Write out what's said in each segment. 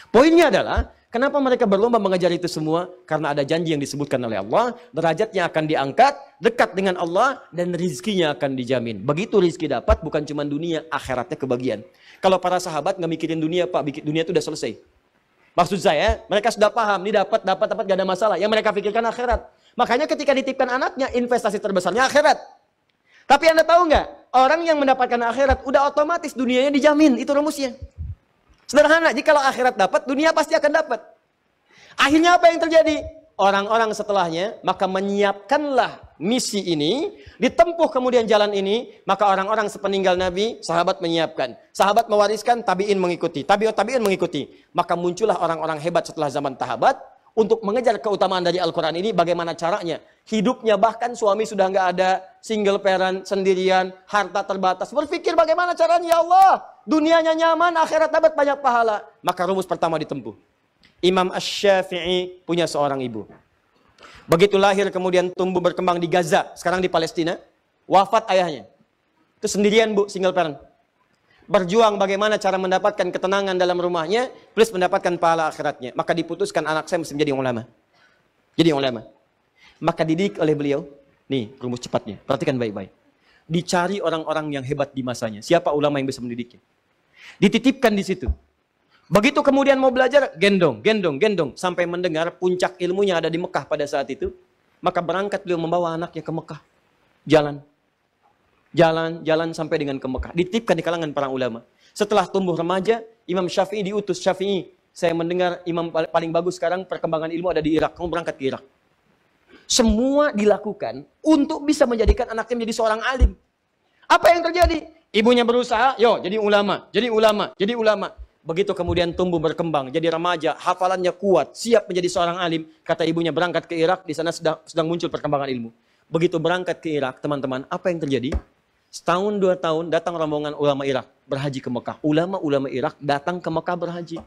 Poinnya adalah, kenapa mereka berlomba mengejar itu semua? Karena ada janji yang disebutkan oleh Allah, derajatnya akan diangkat, dekat dengan Allah, dan rizkinya akan dijamin. Begitu rizki dapat, bukan cuma dunia, akhiratnya kebagian. Kalau para sahabat nggak mikirin dunia, Pak, dunia itu udah selesai. Maksud saya, mereka sudah paham, ini dapat, gak ada masalah. Yang mereka pikirkan akhirat. Makanya ketika dititipkan anaknya, investasi terbesarnya akhirat. Tapi Anda tahu nggak? Orang yang mendapatkan akhirat, udah otomatis dunianya dijamin. Itu rumusnya. Sederhana, jika akhirat dapat, dunia pasti akan dapat. Akhirnya apa yang terjadi? Orang-orang setelahnya, maka menyiapkanlah misi ini, ditempuh kemudian jalan ini, maka orang-orang sepeninggal Nabi, sahabat menyiapkan. Sahabat mewariskan, tabi'in mengikuti. Tabi'in mengikuti. Maka muncullah orang-orang hebat setelah zaman sahabat, untuk mengejar keutamaan dari Al-Quran ini, bagaimana caranya? Hidupnya bahkan suami sudah nggak ada, single parent, sendirian, harta terbatas. Berpikir bagaimana caranya, ya Allah, dunianya nyaman, akhirat dapat banyak pahala. Maka rumus pertama ditempuh. Imam Asy-Syafi'i punya seorang ibu. Begitu lahir kemudian tumbuh berkembang di Gaza, sekarang di Palestina, wafat ayahnya. Itu sendirian bu, single parent. Berjuang bagaimana cara mendapatkan ketenangan dalam rumahnya, plus mendapatkan pahala akhiratnya. Maka diputuskan anak saya mesti menjadi ulama. Jadi ulama. Maka dididik oleh beliau. Nih rumus cepatnya, perhatikan baik-baik. Dicari orang-orang yang hebat di masanya. Siapa ulama yang bisa mendidiknya? Dititipkan di situ. Begitu kemudian mau belajar, gendong. Sampai mendengar puncak ilmunya ada di Mekah pada saat itu. Maka berangkat beliau membawa anaknya ke Mekah. Jalan sampai dengan ke Mekah. Dititipkan di kalangan para ulama. Setelah tumbuh remaja, Imam Syafi'i diutus. Syafi'i, saya mendengar imam paling bagus sekarang perkembangan ilmu ada di Irak. Kamu berangkat ke Irak. Semua dilakukan untuk bisa menjadikan anaknya menjadi seorang alim. Apa yang terjadi? Ibunya berusaha, jadi ulama. Begitu kemudian tumbuh berkembang, jadi remaja, hafalannya kuat, siap menjadi seorang alim. Kata ibunya berangkat ke Irak, di sana sedang muncul perkembangan ilmu. Begitu berangkat ke Irak, teman-teman, apa yang terjadi? Setahun, 2 tahun, datang rombongan ulama Irak, berhaji ke Mekah. Ulama-ulama Irak datang ke Mekah berhaji.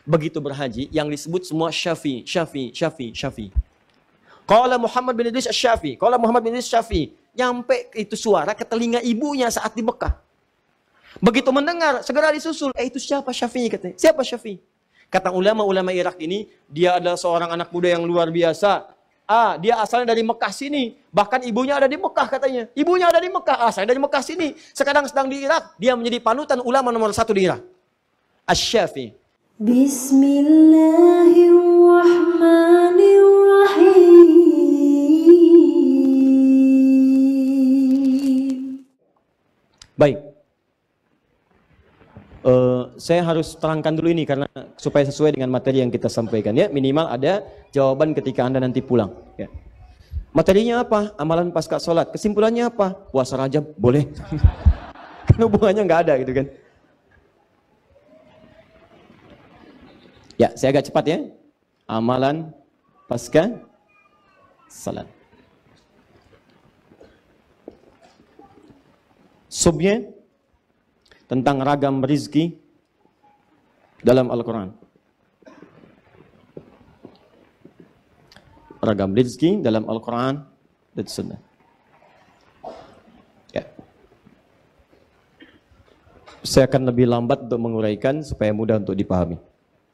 Begitu berhaji, yang disebut semua Syafi'i. Qala Muhammad bin Idris Syafi'i. Nyampe itu suara ke telinga ibunya saat di Mekah. Begitu mendengar, segera disusul. Itu siapa Syafi'i katanya? Siapa Syafi'i? Kata ulama-ulama Irak ini, dia adalah seorang anak muda yang luar biasa. Dia asalnya dari Mekah sini. Bahkan ibunya ada di Mekah katanya. Ibunya ada di Mekah. Saya dari Mekah sini. Sekarang sedang di Irak. Dia menjadi panutan ulama nomor 1 di Irak. Asy-Syafi'i. Bismillahirrahmanirrahim. Baik. Saya harus terangkan dulu ini karena supaya sesuai dengan materi yang kita sampaikan ya. Minimal ada jawaban ketika Anda nanti pulang ya. Materinya apa? Amalan pasca sholat. Kesimpulannya apa? Puasa Rajab boleh. Karena hubungannya nggak ada gitu kan. Ya, saya agak cepat ya. Amalan pasca sholat. Subnya tentang ragam rizki dalam Al-Quran. Ragam rizki dalam Al-Quran dan Sunnah. Ya. Saya akan lebih lambat untuk menguraikan supaya mudah untuk dipahami.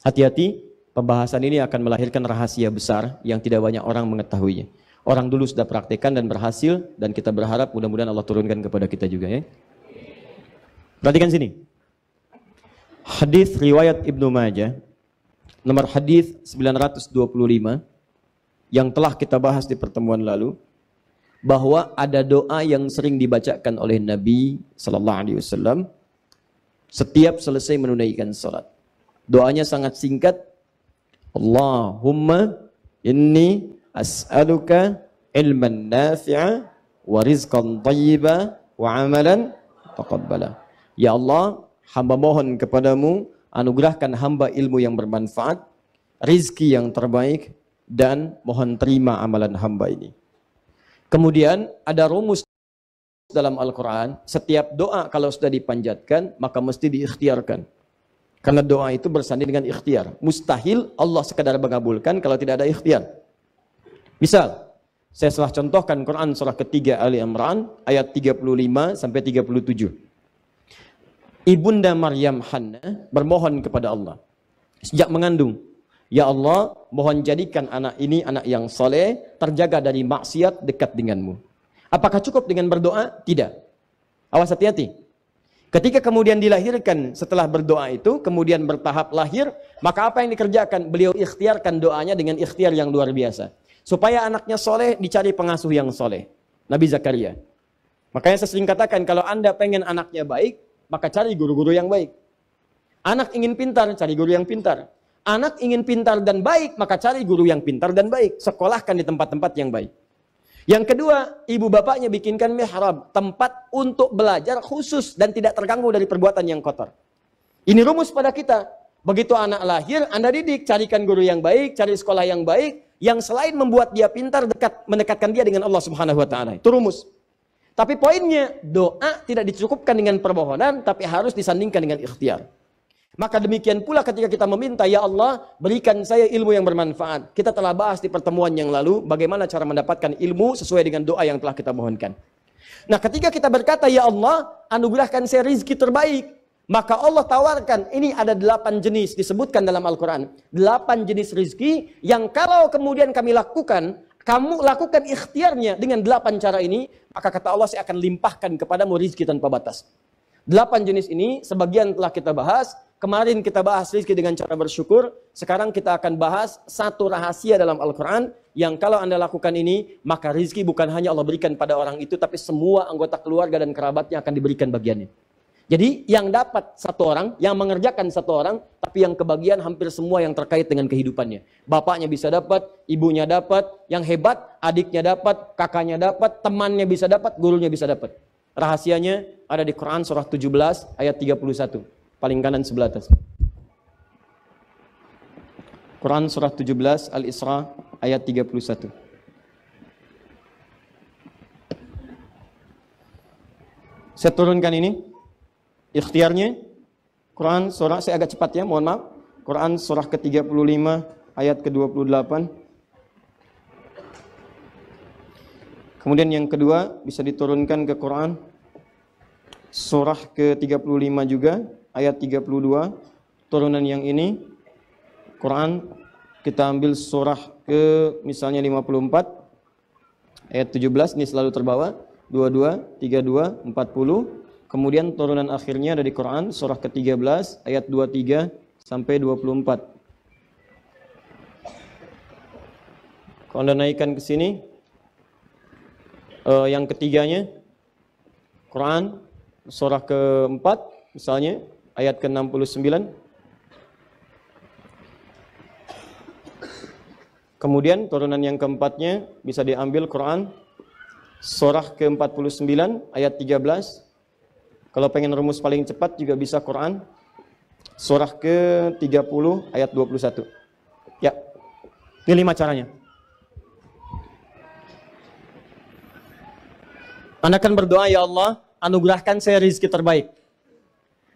Hati-hati, pembahasan ini akan melahirkan rahasia besar yang tidak banyak orang mengetahuinya. Orang dulu sudah praktekkan dan berhasil, dan kita berharap mudah-mudahan Allah turunkan kepada kita juga ya. Perhatikan sini. Hadis riwayat Ibnu Majah nomor hadis 925 yang telah kita bahas di pertemuan lalu, bahwa ada doa yang sering dibacakan oleh Nabi sallallahu alaihi wasallam setiap selesai menunaikan salat. Doanya sangat singkat. Allahumma inni as'aluka ilman nafi'a wa rizqan thayyiba wa amalan taqabbala. Ya Allah, hamba mohon kepadamu, anugerahkan hamba ilmu yang bermanfaat, rizki yang terbaik, dan mohon terima amalan hamba ini. Kemudian ada rumus dalam Al-Quran, setiap doa kalau sudah dipanjatkan, maka mesti diikhtiarkan. Karena doa itu bersanding dengan ikhtiar. Mustahil Allah sekadar mengabulkan kalau tidak ada ikhtiar. Misal, saya telah contohkan Quran surah ketiga Ali Imran, ayat 35 sampai 37. Ibunda Maryam Hannah bermohon kepada Allah. Sejak mengandung. Ya Allah, mohon jadikan anak ini anak yang soleh, terjaga dari maksiat, dekat denganmu. Apakah cukup dengan berdoa? Tidak. Awas hati-hati. Ketika kemudian dilahirkan setelah berdoa itu, kemudian bertahap lahir, maka apa yang dikerjakan? Beliau ikhtiarkan doanya dengan ikhtiar yang luar biasa. Supaya anaknya soleh, dicari pengasuh yang soleh. Nabi Zakaria. Makanya saya sering katakan, kalau Anda pengen anaknya baik, maka cari guru-guru yang baik. Anak ingin pintar, cari guru yang pintar. Anak ingin pintar dan baik, maka cari guru yang pintar dan baik. Sekolahkan di tempat-tempat yang baik. Yang kedua, ibu bapaknya bikinkan mihrab, tempat untuk belajar khusus dan tidak terganggu dari perbuatan yang kotor. Ini rumus pada kita. Begitu anak lahir, Anda didik, carikan guru yang baik, cari sekolah yang baik, yang selain membuat dia pintar, mendekatkan dia dengan Allah Subhanahu wa taala. Itu rumus. Tapi poinnya, doa tidak dicukupkan dengan permohonan, tapi harus disandingkan dengan ikhtiar. Maka demikian pula ketika kita meminta, ya Allah, berikan saya ilmu yang bermanfaat. Kita telah bahas di pertemuan yang lalu, bagaimana cara mendapatkan ilmu sesuai dengan doa yang telah kita mohonkan. Nah, ketika kita berkata, ya Allah, anugerahkan saya rizki terbaik. Maka Allah tawarkan, ini ada 8 jenis disebutkan dalam Al-Quran. 8 jenis rizki yang kalau kemudian kami lakukan, kamu lakukan ikhtiarnya dengan 8 cara ini, maka kata Allah, saya akan limpahkan kepadamu rizki tanpa batas. 8 jenis ini, sebagian telah kita bahas. Kemarin kita bahas rizki dengan cara bersyukur. Sekarang kita akan bahas satu rahasia dalam Al-Quran. Yang kalau Anda lakukan ini, maka rizki bukan hanya Allah berikan pada orang itu, tapi semua anggota keluarga dan kerabatnya akan diberikan bagiannya. Jadi yang dapat satu orang, yang mengerjakan satu orang, tapi yang kebagian hampir semua yang terkait dengan kehidupannya. Bapaknya bisa dapat, ibunya dapat, yang hebat, adiknya dapat, kakaknya dapat, temannya bisa dapat, gurunya bisa dapat. Rahasianya ada di Quran surah 17 ayat 31. Paling kanan sebelah atas. Quran surah 17 Al-Isra ayat 31. Saya turunkan ini. Ikhtiarnya. Quran surah, saya agak cepat ya, mohon maaf. Quran surah ke-35 ayat ke-28. Kemudian yang kedua bisa diturunkan ke Quran surah ke-35 juga. Ayat 32, turunan yang ini, Quran, kita ambil surah ke misalnya 54, ayat 17, ini selalu terbawa, 22, 32, 40, kemudian turunan akhirnya ada di Quran, surah ke-13, ayat 23 sampai 24. Kalau Anda naikkan ke sini, yang ketiganya, Quran, surah ke-4, misalnya, ayat ke-69. Kemudian turunan yang keempatnya bisa diambil Quran surah ke-49 ayat 13. Kalau pengen rumus paling cepat juga bisa Quran surah ke-30 ayat 21. Ya. Ini 5 caranya. Anda akan berdoa, ya Allah, anugerahkan saya rezeki terbaik.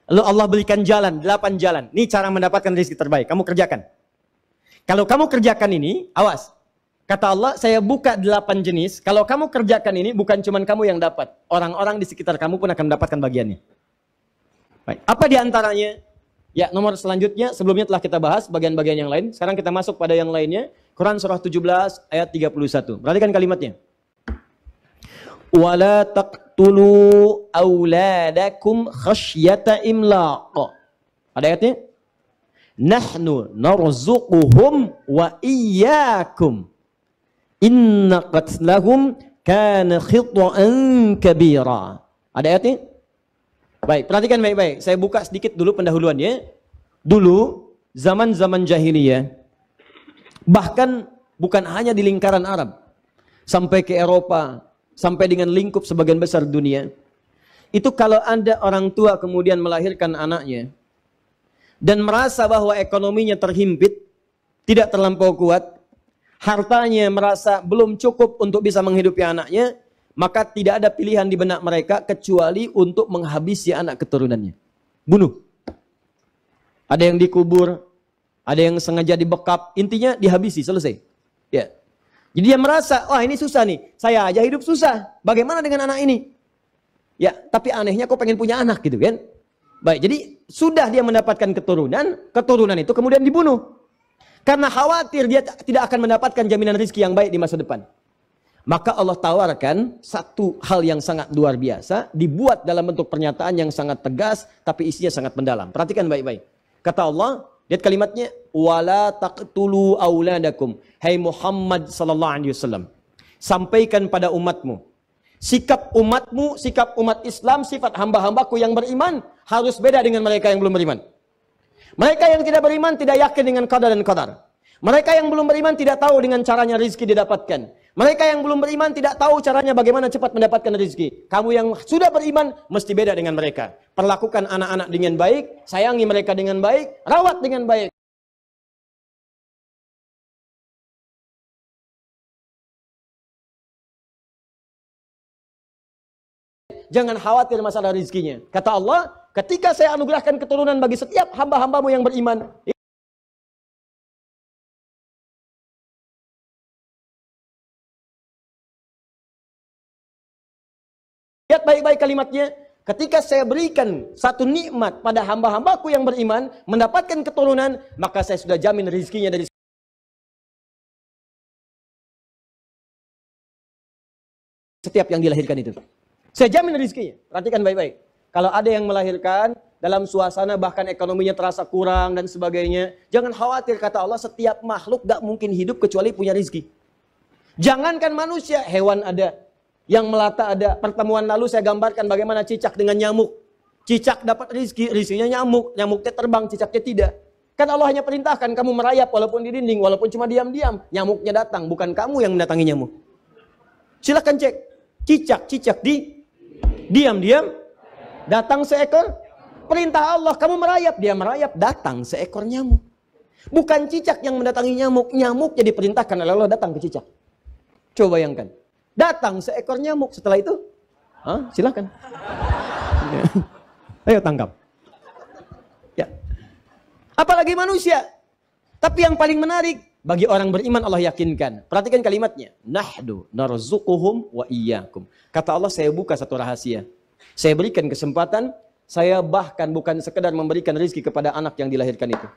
Lalu Allah berikan jalan, 8 jalan. Ini cara mendapatkan rezeki terbaik. Kamu kerjakan. Kalau kamu kerjakan ini, awas. Kata Allah, saya buka 8 jenis. Kalau kamu kerjakan ini, bukan cuma kamu yang dapat. Orang-orang di sekitar kamu pun akan mendapatkan bagiannya. Baik. Apa di antaranya? Ya, nomor selanjutnya, sebelumnya telah kita bahas bagian-bagian yang lain. Sekarang kita masuk pada yang lainnya. Quran surah 17 ayat 31. Perhatikan kalimatnya. Wala taqtulu auladakum khasyata imlaq. Ada ayatnya? Nahnu narzuquhum wa iyyakum. Inna qatlahum kana khita'an kabira. Ada ayatnya? Baik, perhatikan baik-baik. Saya buka sedikit dulu pendahuluannya. Dulu zaman-zaman jahiliyah, bahkan bukan hanya di lingkaran Arab, sampai ke Eropa, sampai dengan lingkup sebagian besar dunia. Itu kalau ada orang tua kemudian melahirkan anaknya dan merasa bahwa ekonominya terhimpit, tidak terlampau kuat, hartanya merasa belum cukup untuk bisa menghidupi anaknya, maka tidak ada pilihan di benak mereka kecuali untuk menghabisi anak keturunannya. Bunuh. Ada yang dikubur, ada yang sengaja dibekap, intinya dihabisi, selesai. Ya. Jadi dia merasa, wah ini susah nih, saya aja hidup susah, bagaimana dengan anak ini? Ya, tapi anehnya kok pengen punya anak gitu kan? Baik, jadi sudah dia mendapatkan keturunan, keturunan itu kemudian dibunuh. Karena khawatir dia tidak akan mendapatkan jaminan rezeki yang baik di masa depan. Maka Allah tawarkan satu hal yang sangat luar biasa, dibuat dalam bentuk pernyataan yang sangat tegas, tapi isinya sangat mendalam. Perhatikan baik-baik. Kata Allah, lihat kalimatnya, wala taqtulu auladakum. Hai Muhammad sallallahu alaihi wasallam, sampaikan pada umatmu, sikap umatmu, sikap umat Islam, sifat hamba-hambaku yang beriman harus beda dengan mereka yang belum beriman. Mereka yang tidak beriman tidak yakin dengan qada dan qadar. Mereka yang belum beriman tidak tahu dengan caranya rezeki didapatkan. Mereka yang belum beriman tidak tahu caranya bagaimana cepat mendapatkan rezeki. Kamu yang sudah beriman mesti beda dengan mereka. Perlakukan anak-anak dengan baik, sayangi mereka dengan baik, rawat dengan baik. Jangan khawatir masalah rezekinya. Kata Allah, ketika saya anugerahkan keturunan bagi setiap hamba-hambamu yang beriman. Lihat baik-baik kalimatnya. Ketika saya berikan satu nikmat pada hamba-hambaku yang beriman, mendapatkan keturunan, maka saya sudah jamin rezekinya dari setiap yang dilahirkan itu. Saya jamin rezekinya. Perhatikan baik-baik. Kalau ada yang melahirkan dalam suasana bahkan ekonominya terasa kurang dan sebagainya, jangan khawatir, kata Allah, setiap makhluk gak mungkin hidup kecuali punya rezeki. Jangankan manusia, hewan ada, yang melata ada. Pertemuan lalu saya gambarkan bagaimana cicak dengan nyamuk. Cicak dapat rezeki, rezekinya nyamuk. Nyamuknya terbang, cicaknya tidak. Kan Allah hanya perintahkan kamu merayap walaupun di dinding, walaupun cuma diam-diam. Nyamuknya datang, bukan kamu yang mendatangi nyamuk. Silahkan cek. Cicak diam-diam datang seekor. Perintah Allah, kamu merayap, dia merayap, datang seekor nyamuk. Bukan cicak yang mendatangi nyamuk, nyamuknya diperintahkan oleh Allah datang ke cicak. Coba bayangkan. Datang seekor nyamuk, setelah itu silakan. Ayo tangkap. Ya. Apalagi manusia. Tapi yang paling menarik, bagi orang beriman Allah yakinkan. Perhatikan kalimatnya. Nahdu narzuquhum wa iyyakum. Kata Allah, saya buka satu rahasia. Saya berikan kesempatan, saya bahkan bukan sekedar memberikan rezeki kepada anak yang dilahirkan itu.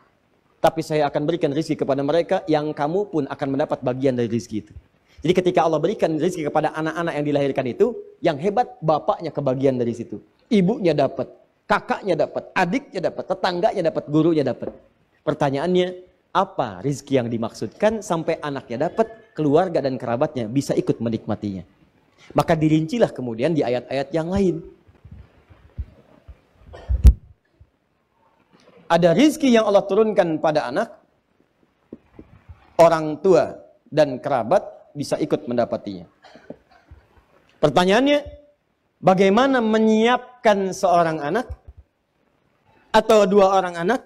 Tapi saya akan berikan rezeki kepada mereka yang kamu pun akan mendapat bagian dari rezeki itu. Jadi ketika Allah berikan rezeki kepada anak-anak yang dilahirkan itu, yang hebat bapaknya kebagian dari situ. Ibunya dapat, kakaknya dapat, adiknya dapat, tetangganya dapat, gurunya dapat. Pertanyaannya, apa rezeki yang dimaksudkan sampai anaknya dapat, keluarga dan kerabatnya bisa ikut menikmatinya. Maka dirincilah kemudian di ayat-ayat yang lain. Ada rezeki yang Allah turunkan pada anak, orang tua dan kerabat bisa ikut mendapatinya. Pertanyaannya, bagaimana menyiapkan seorang anak atau dua orang anak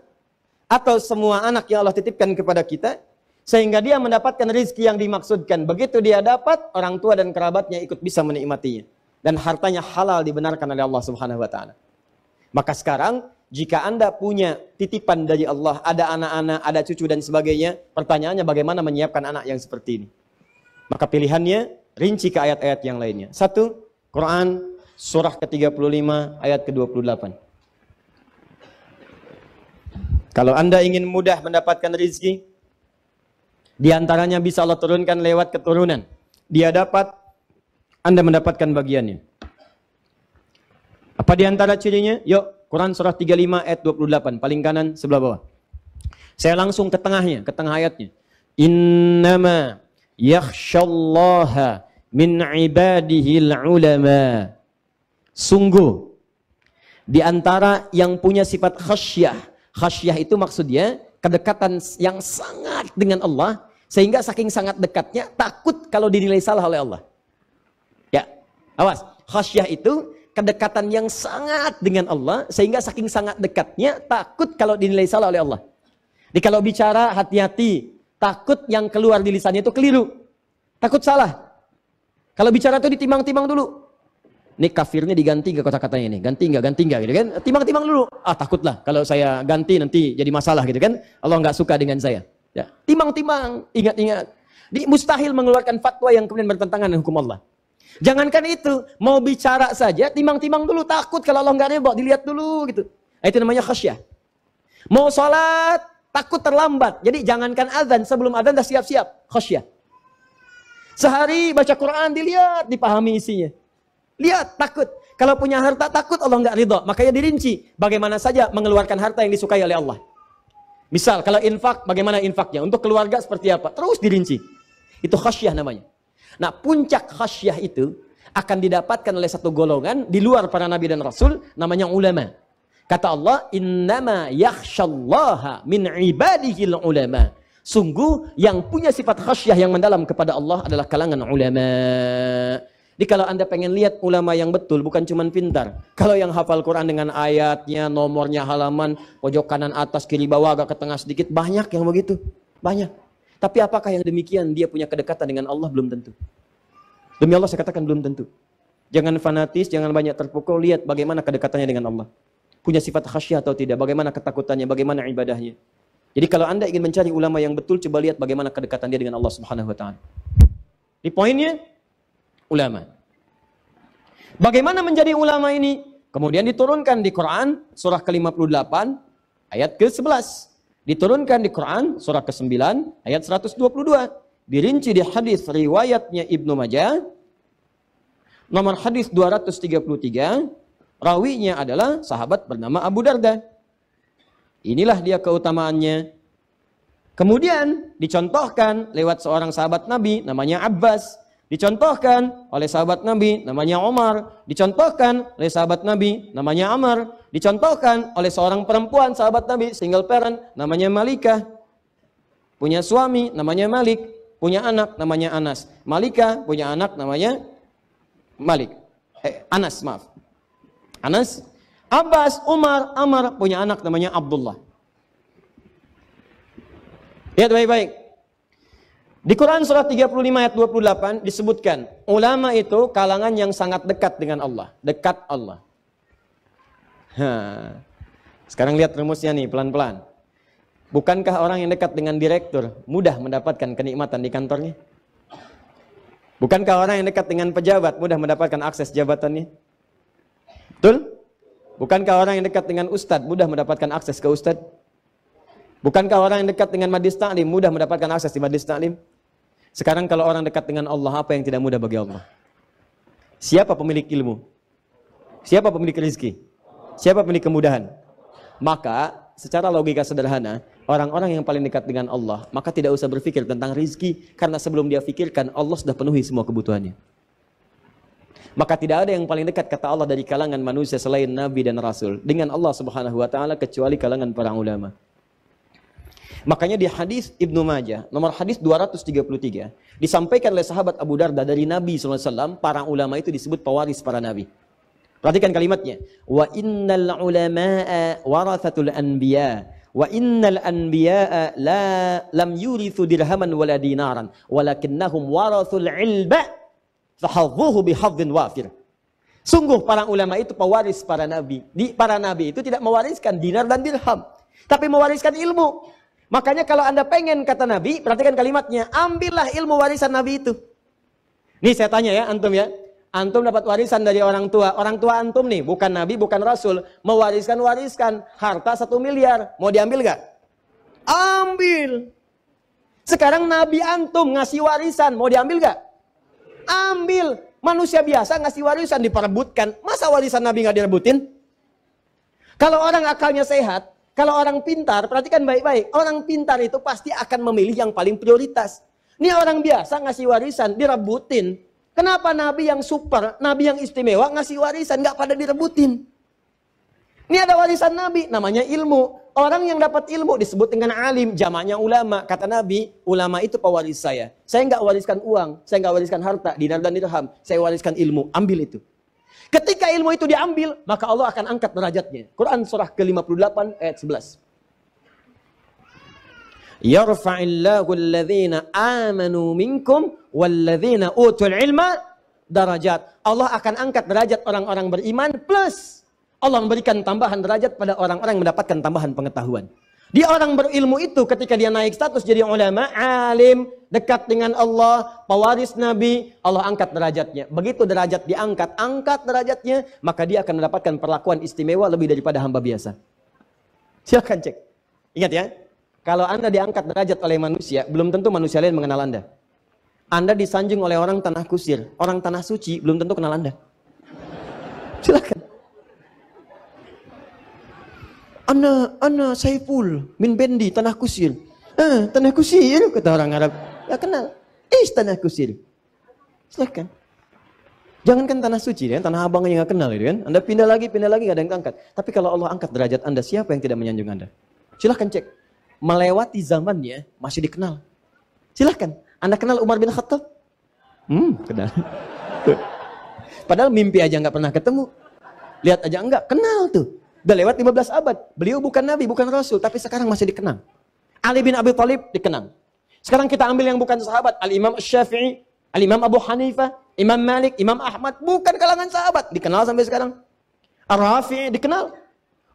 atau semua anak yang Allah titipkan kepada kita sehingga dia mendapatkan rezeki yang dimaksudkan. Begitu dia dapat, orang tua dan kerabatnya ikut bisa menikmatinya dan hartanya halal dibenarkan oleh Allah Subhanahu wa taala. Maka sekarang jika Anda punya titipan dari Allah, ada anak-anak, ada cucu dan sebagainya, pertanyaannya bagaimana menyiapkan anak yang seperti ini? Maka pilihannya rinci ke ayat-ayat yang lainnya. 1. Quran surah ke-35 ayat ke-28. Kalau Anda ingin mudah mendapatkan rezeki, diantaranya bisa Allah turunkan lewat keturunan. Dia dapat, Anda mendapatkan bagiannya. Apa diantara cirinya? Yuk, Quran surah 35 ayat 28, paling kanan sebelah bawah. Saya langsung ke tengahnya, ke tengah ayatnya. Innama yakhshallaha min ibadihil ulama. Sungguh, di antara yang punya sifat khasyah. Khasyah itu maksudnya kedekatan yang sangat dengan Allah. Sehingga saking sangat dekatnya, takut kalau dinilai salah oleh Allah. Ya, awas. Khasyah itu kedekatan yang sangat dengan Allah, sehingga saking sangat dekatnya, takut kalau dinilai salah oleh Allah. Jadi kalau bicara, hati-hati. Takut yang keluar di lisannya itu keliru. Takut salah. Kalau bicara itu ditimbang-timbang dulu. Ini kafirnya diganti nggak kata-katanya ini? Ganti nggak gitu kan? Timbang-timbang dulu. Takutlah kalau saya ganti nanti jadi masalah gitu kan? Allah nggak suka dengan saya. Ya, timbang-timbang, ingat-ingat. Mustahil mengeluarkan fatwa yang kemudian bertentangan dengan hukum Allah. Jangankan itu, mau bicara saja, timbang-timbang dulu, takut kalau Allah nggak ridho, dilihat dulu gitu. Itu namanya khasyah. Mau sholat, takut terlambat. Jadi jangankan azan, sebelum azan dah siap-siap. Khasyah. Sehari baca Quran, dilihat, dipahami isinya. Lihat, takut. Kalau punya harta, takut Allah nggak ridha. Makanya dirinci. Bagaimana saja mengeluarkan harta yang disukai oleh Allah. Misal, kalau infak, bagaimana infaknya? Untuk keluarga seperti apa? Terus dirinci. Itu khasyah namanya. Nah, puncak khasyah itu akan didapatkan oleh satu golongan di luar para nabi dan rasul, namanya ulama. Kata Allah, innama yakhshallaha min ibadihil ulama. Sungguh yang punya sifat khasyah yang mendalam kepada Allah adalah kalangan ulama. Jadi kalau Anda pengen lihat ulama yang betul, bukan cuma pintar. Kalau yang hafal Quran dengan ayatnya, nomornya, halaman, pojok kanan atas, kiri bawah, agak ke tengah sedikit, banyak yang begitu. Banyak. Tapi apakah yang demikian dia punya kedekatan dengan Allah? Belum tentu. Demi Allah saya katakan belum tentu. Jangan fanatis, jangan banyak terpukul, lihat bagaimana kedekatannya dengan Allah. Punya sifat khasyah atau tidak, bagaimana ketakutannya, bagaimana ibadahnya. Jadi kalau Anda ingin mencari ulama yang betul, coba lihat bagaimana kedekatan dia dengan Allah Subhanahu wa taala. Di poinnya ulama. Bagaimana menjadi ulama ini? Kemudian diturunkan di Quran surah ke-58 ayat ke-11. Diturunkan di Quran surah ke-9 ayat 122. Dirinci di hadis riwayatnya Ibnu Majah nomor hadis 233. Rawinya adalah sahabat bernama Abu Darda. Inilah dia keutamaannya. Kemudian dicontohkan lewat seorang sahabat Nabi namanya Abbas. Dicontohkan oleh sahabat Nabi namanya Umar. Dicontohkan oleh sahabat Nabi namanya Amr. Dicontohkan oleh seorang perempuan sahabat Nabi, single parent, namanya Malikah. Punya suami namanya Malik. Punya anak namanya Anas. Malikah punya anak namanya Anas, maaf. Anas, Abbas, Umar, Amr punya anak namanya Abdullah. Lihat baik-baik. Di Quran surah 35 ayat 28 disebutkan, ulama itu kalangan yang sangat dekat dengan Allah. Dekat Allah. Sekarang lihat rumusnya nih, pelan-pelan. Bukankah orang yang dekat dengan direktur mudah mendapatkan kenikmatan di kantornya? Bukankah orang yang dekat dengan pejabat mudah mendapatkan akses jabatannya? Betul? Bukankah orang yang dekat dengan ustadz mudah mendapatkan akses ke ustadz? Bukankah orang yang dekat dengan majlis ta'lim mudah mendapatkan akses di majlis ta'lim? Sekarang kalau orang dekat dengan Allah, apa yang tidak mudah bagi Allah? Siapa pemilik ilmu? Siapa pemilik rezeki? Siapa pemilik kemudahan? Maka secara logika sederhana, orang-orang yang paling dekat dengan Allah, maka tidak usah berpikir tentang rezeki, karena sebelum dia pikirkan, Allah sudah penuhi semua kebutuhannya. Maka tidak ada yang paling dekat kata Allah dari kalangan manusia selain Nabi dan Rasul dengan Allah Subhanahu wa taala kecuali kalangan para ulama. Makanya di hadis Ibnu Majah nomor hadis 233 disampaikan oleh sahabat Abu Darda dari Nabi SAW, para ulama itu disebut pewaris para nabi. Perhatikan kalimatnya. Wa innal ulama'a warathatul anbiya wa innal anbiya'a lam yurithu dirhaman wala dinaran walakinnahum warathul ilma fahadhuhu bihadhin wafir. Sungguh para ulama itu pewaris para nabi. Para nabi itu tidak mewariskan dinar dan dirham, tapi mewariskan ilmu. Makanya kalau Anda pengen kata Nabi, perhatikan kalimatnya, ambillah ilmu warisan Nabi itu. Nih saya tanya ya, antum ya. Antum dapat warisan dari orang tua. Orang tua antum nih, bukan Nabi, bukan Rasul. Mewariskan harta 1 miliar. Mau diambil gak? Ambil. Sekarang Nabi antum ngasih warisan, mau diambil gak? Ambil. Manusia biasa ngasih warisan diperebutkan. Masa warisan Nabi gak direbutin? Kalau orang akalnya sehat, kalau orang pintar, perhatikan baik-baik. Orang pintar itu pasti akan memilih yang paling prioritas. Ini orang biasa ngasih warisan, direbutin. Kenapa Nabi yang super, Nabi yang istimewa ngasih warisan, nggak pada direbutin? Ini ada warisan Nabi, namanya ilmu. Orang yang dapat ilmu disebut dengan alim, jamaknya ulama. Kata Nabi, ulama itu pewaris saya. Saya nggak wariskan uang, saya nggak wariskan harta, dinar dan dirham. Saya wariskan ilmu, ambil itu. Ketika ilmu itu diambil, maka Allah akan angkat derajatnya. Quran surah ke-58 ayat 11. Yarfa'illahu alladhina amanu minkum walladhina utul ilma darajat. Allah akan angkat derajat orang-orang beriman plus Allah memberikan tambahan derajat pada orang-orang yang mendapatkan tambahan pengetahuan. Dia orang berilmu itu ketika dia naik status jadi ulama, alim, dekat dengan Allah, pewaris Nabi, Allah angkat derajatnya. Begitu derajat diangkat, angkat derajatnya, maka dia akan mendapatkan perlakuan istimewa lebih daripada hamba biasa. Silahkan cek. Ingat ya, kalau Anda diangkat derajat oleh manusia, belum tentu manusia lain mengenal Anda. Anda disanjung oleh orang tanah kusir, orang tanah suci, belum tentu kenal Anda. Silahkan. Ana Saiful min Bendi tanah kusir. Tanah kusir, kata orang Arab. Ya kenal. Tanah kusir. Silahkan. Jangankan tanah suci, ya, tanah abang yang nggak kenal itu kan. Anda pindah lagi, nggak ada yang angkat. Tapi kalau Allah angkat derajat Anda, siapa yang tidak menyanjung Anda? Silahkan cek. Melewati zamannya, masih dikenal. Silahkan. Anda kenal Umar bin Khattab? Kenal. Padahal mimpi aja nggak pernah ketemu. Lihat aja enggak, kenal tuh. Udah lewat 15 abad. Beliau bukan Nabi, bukan Rasul, tapi sekarang masih dikenal. Ali bin Abi Thalib dikenal. Sekarang kita ambil yang bukan sahabat. Al-Imam Syafi'i, Al-Imam Abu Hanifah, Imam Malik, Imam Ahmad, bukan kalangan sahabat, dikenal sampai sekarang. Ar-Rafi'i dikenal.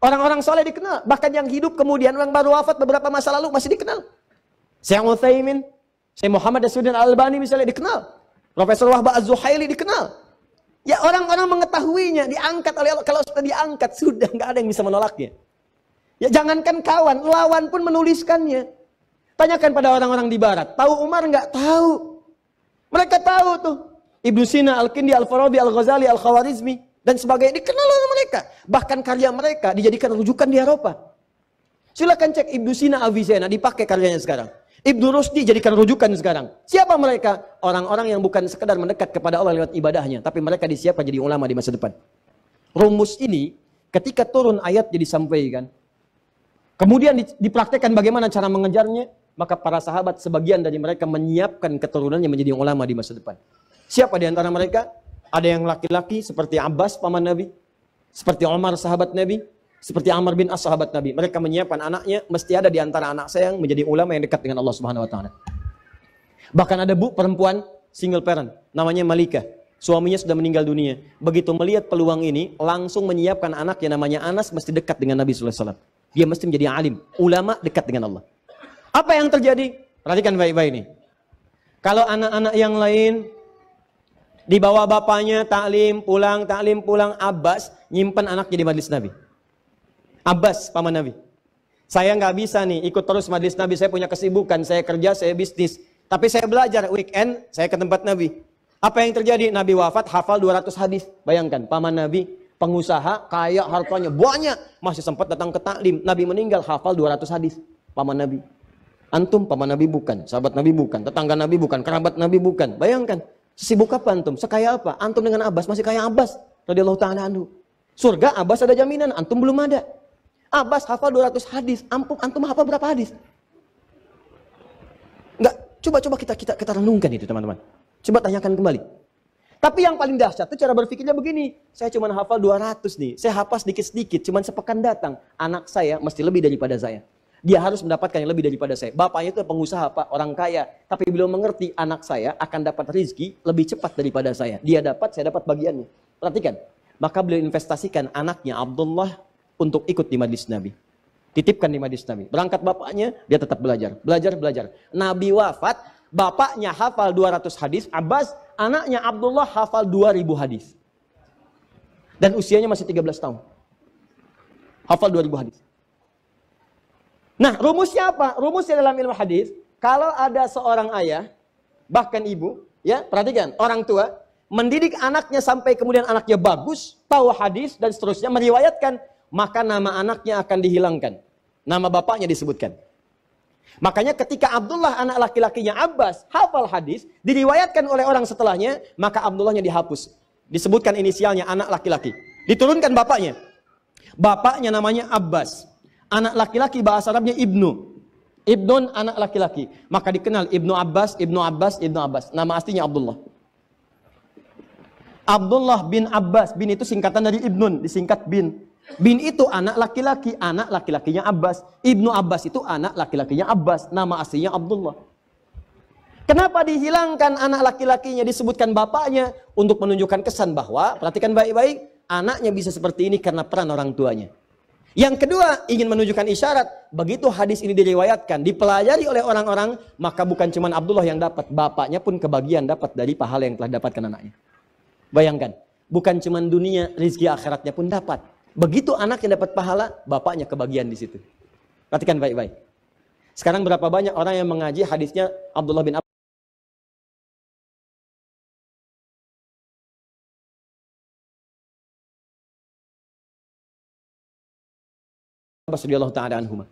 Orang-orang soleh dikenal. Bahkan yang hidup kemudian, yang baru wafat beberapa masa lalu masih dikenal. Syekh Utsaimin, Syekh Muhammad Nasiruddin Al-Albani misalnya dikenal. Profesor Wahbah Az-Zuhaili dikenal. Ya orang-orang mengetahuinya, diangkat oleh Allah. Kalau sudah diangkat, sudah nggak ada yang bisa menolaknya. Ya jangankan kawan, lawan pun menuliskannya. Tanyakan pada orang-orang di barat, tahu Umar nggak? Tahu. Mereka tahu tuh. Ibnu Sina, Al-Kindi, Al-Farabi, Al-Ghazali, Al-Khawarizmi, dan sebagainya dikenal oleh mereka. Bahkan karya mereka dijadikan rujukan di Eropa. Silakan cek Ibnu Sina, Avicenna, dipakai karyanya sekarang. Ibnu Rusdi jadikan rujukan sekarang. Siapa mereka? Orang-orang yang bukan sekedar mendekat kepada Allah lewat ibadahnya, tapi mereka disiapkan jadi ulama di masa depan. Rumus ini ketika turun ayat jadi sampaikan. Kemudian dipraktekkan bagaimana cara mengejarnya, maka para sahabat sebagian dari mereka menyiapkan keturunannya menjadi ulama di masa depan. Siapa di antara mereka? Ada yang laki-laki seperti Abbas paman Nabi, seperti Umar sahabat Nabi, seperti Amr bin As sahabat Nabi. Mereka menyiapkan anaknya, mesti ada di antara anak saya yang menjadi ulama yang dekat dengan Allah Subhanahu wa taala. Bahkan ada perempuan single parent namanya Malika. Suaminya sudah meninggal dunia. Begitu melihat peluang ini, langsung menyiapkan anaknya namanya Anas mesti dekat dengan Nabi sallallahu alaihi wasallam. Dia mesti menjadi alim, ulama dekat dengan Allah. Apa yang terjadi? Perhatikan baik-baik ini. Kalau anak-anak yang lain dibawa bapaknya taklim pulang, Abbas nyimpan anaknya di majelis Nabi. Abbas paman Nabi. Saya nggak bisa nih ikut terus majelis Nabi, saya punya kesibukan, saya kerja, saya bisnis. Tapi saya belajar weekend, saya ke tempat Nabi. Apa yang terjadi? Nabi wafat, hafal 200 hadis. Bayangkan, paman Nabi, pengusaha, kaya, hartanya banyak, masih sempat datang ke taklim. Nabi meninggal, hafal 200 hadis. Paman Nabi. Antum paman Nabi bukan, sahabat Nabi bukan, tetangga Nabi bukan, kerabat Nabi bukan. Bayangkan, sibuk apa antum? Sekaya apa? Antum dengan Abbas masih kaya Abbas radhiyallahu taala anhu. Surga Abbas ada jaminan, antum belum ada. Abbas hafal 200 hadis, antum hafal berapa hadis? Enggak, coba kita renungkan itu teman-teman. Coba tanyakan kembali. Tapi yang paling dahsyat itu cara berpikirnya begini, saya cuma hafal 200 nih, saya hafal sedikit-sedikit, cuma sepekan datang, anak saya mesti lebih daripada saya. Dia harus mendapatkan yang lebih daripada saya. Bapaknya itu pengusaha, Pak, orang kaya. Tapi beliau mengerti anak saya akan dapat rezeki lebih cepat daripada saya. Dia dapat, saya dapat bagiannya. Perhatikan. Maka beliau investasikan anaknya Abdullah untuk ikut di majelis Nabi. Titipkan di majelis Nabi. Berangkat bapaknya, dia tetap belajar. Belajar. Nabi wafat, bapaknya hafal 200 hadis. Abbas, anaknya Abdullah hafal 2000 hadis. Dan usianya masih 13 tahun. Hafal 2000 hadis. Nah, rumusnya apa? Rumusnya dalam ilmu hadis, kalau ada seorang ayah, bahkan ibu, ya, perhatikan, orang tua mendidik anaknya sampai kemudian anaknya bagus, tahu hadis dan seterusnya, meriwayatkan, maka nama anaknya akan dihilangkan. Nama bapaknya disebutkan. Makanya ketika Abdullah anak laki-lakinya Abbas hafal hadis, diriwayatkan oleh orang setelahnya, maka Abdullahnya dihapus. Disebutkan inisialnya anak laki-laki. Diturunkan bapaknya. Bapaknya namanya Abbas. Anak laki-laki bahasa Arabnya Ibnu. Ibnun anak laki-laki. Maka dikenal Ibnu Abbas, Ibnu Abbas, Ibnu Abbas. Nama aslinya Abdullah. Abdullah bin Abbas. Bin itu singkatan dari Ibnun, disingkat bin. Bin itu anak laki-lakinya Abbas. Ibnu Abbas itu anak laki-lakinya Abbas. Nama aslinya Abdullah. Kenapa dihilangkan anak laki-lakinya, disebutkan bapaknya? Untuk menunjukkan kesan bahwa, perhatikan baik-baik, anaknya bisa seperti ini karena peran orang tuanya. Yang kedua, ingin menunjukkan isyarat, begitu hadis ini diriwayatkan, dipelajari oleh orang-orang, maka bukan cuma Abdullah yang dapat, bapaknya pun kebagian dapat dari pahala yang telah dapatkan anaknya. Bayangkan, bukan cuma dunia, rezeki akhiratnya pun dapat. Begitu anak yang dapat pahala, bapaknya kebagian di situ. Perhatikan baik-baik. Sekarang berapa banyak orang yang mengaji hadisnya Abdullah bin Abbas radhiyallahu ta'ala anhuma.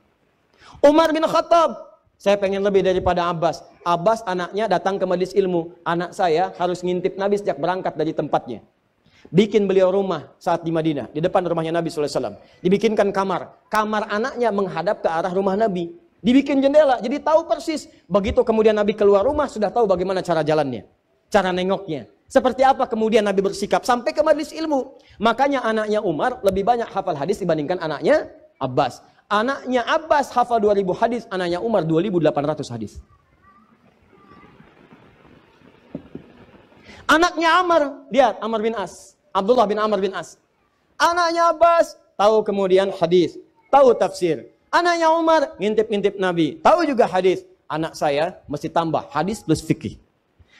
Umar bin Khattab, saya pengen lebih daripada Abbas. Abbas anaknya datang ke majelis ilmu. Anak saya harus ngintip Nabi sejak berangkat dari tempatnya. Bikin beliau rumah saat di Madinah, di depan rumahnya Nabi SAW. Dibikinkan kamar. Kamar anaknya menghadap ke arah rumah Nabi. Dibikin jendela, jadi tahu persis. Begitu kemudian Nabi keluar rumah, sudah tahu bagaimana cara jalannya. Cara nengoknya. Seperti apa kemudian Nabi bersikap sampai ke majelis ilmu. Makanya anaknya Umar lebih banyak hafal hadis dibandingkan anaknya Abbas. Anaknya Abbas hafal 2000 hadis, anaknya Umar 2800 hadis. Anaknya Amr, lihat Amr bin As, Abdullah bin Amr bin As. Anaknya Abbas tahu kemudian hadis, tahu tafsir. Anaknya Umar ngintip-ngintip Nabi, tahu juga hadis. Anak saya mesti tambah hadis plus fikih.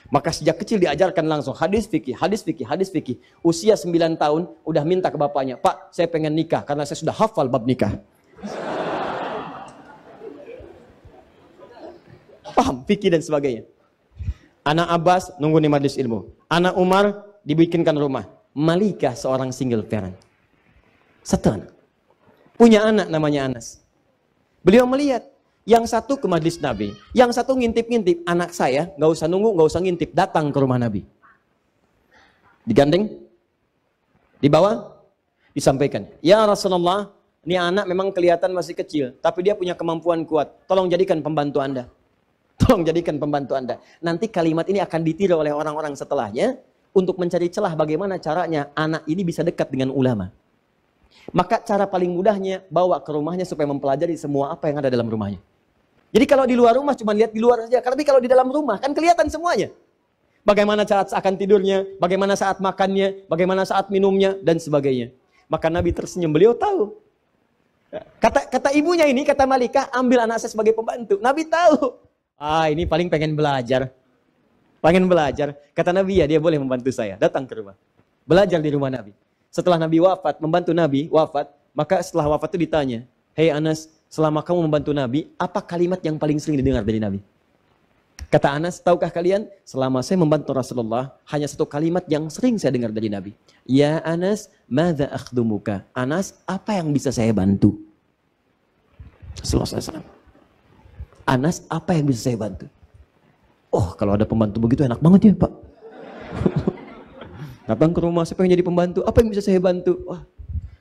Maka sejak kecil diajarkan langsung hadis fikih, hadis fikih, hadis fikih. Usia 9 tahun udah minta ke bapaknya, "Pak, saya pengen nikah karena saya sudah hafal bab nikah." Paham fikih dan sebagainya. Anak Abbas nunggu di majelis ilmu. Anak Umar dibikinkan rumah. Malikah seorang single parent. Satu anak. Punya anak namanya Anas. Beliau melihat yang satu ke majelis Nabi, yang satu ngintip-ngintip. Anak saya nggak usah nunggu, nggak usah ngintip, datang ke rumah Nabi. Digandeng, dibawa, disampaikan. Ya Rasulullah, ini anak memang kelihatan masih kecil, tapi dia punya kemampuan kuat. Tolong jadikan pembantu Anda. Tolong jadikan pembantu Anda. Nanti kalimat ini akan ditiru oleh orang-orang setelahnya untuk mencari celah bagaimana caranya anak ini bisa dekat dengan ulama. Maka cara paling mudahnya bawa ke rumahnya supaya mempelajari semua apa yang ada dalam rumahnya. Jadi kalau di luar rumah cuma lihat di luar saja. Tapi kalau di dalam rumah kan kelihatan semuanya. Bagaimana saat akan tidurnya, bagaimana saat makannya, bagaimana saat minumnya, dan sebagainya. Maka Nabi tersenyum, beliau tahu. Kata ibunya ini, kata Malikah, ambil anak saya sebagai pembantu. Nabi tahu. Ini paling pengen belajar. Pengen belajar. Kata Nabi, ya dia boleh membantu saya. Datang ke rumah. Belajar di rumah Nabi. Setelah Nabi wafat, membantu Nabi wafat, maka setelah wafat itu ditanya, "Hei Anas, selama kamu membantu Nabi, apa kalimat yang paling sering didengar dari Nabi?" Kata Anas, "Tahukah kalian, selama saya membantu Rasulullah, hanya satu kalimat yang sering saya dengar dari Nabi. Ya Anas, madza akhdumuka?" Anas, apa yang bisa saya bantu? Rasulullah SAW. Anas, apa yang bisa saya bantu? Oh, kalau ada pembantu begitu enak banget ya, Pak. Datang ke rumah, saya pengen jadi pembantu. Apa yang bisa saya bantu? Wah,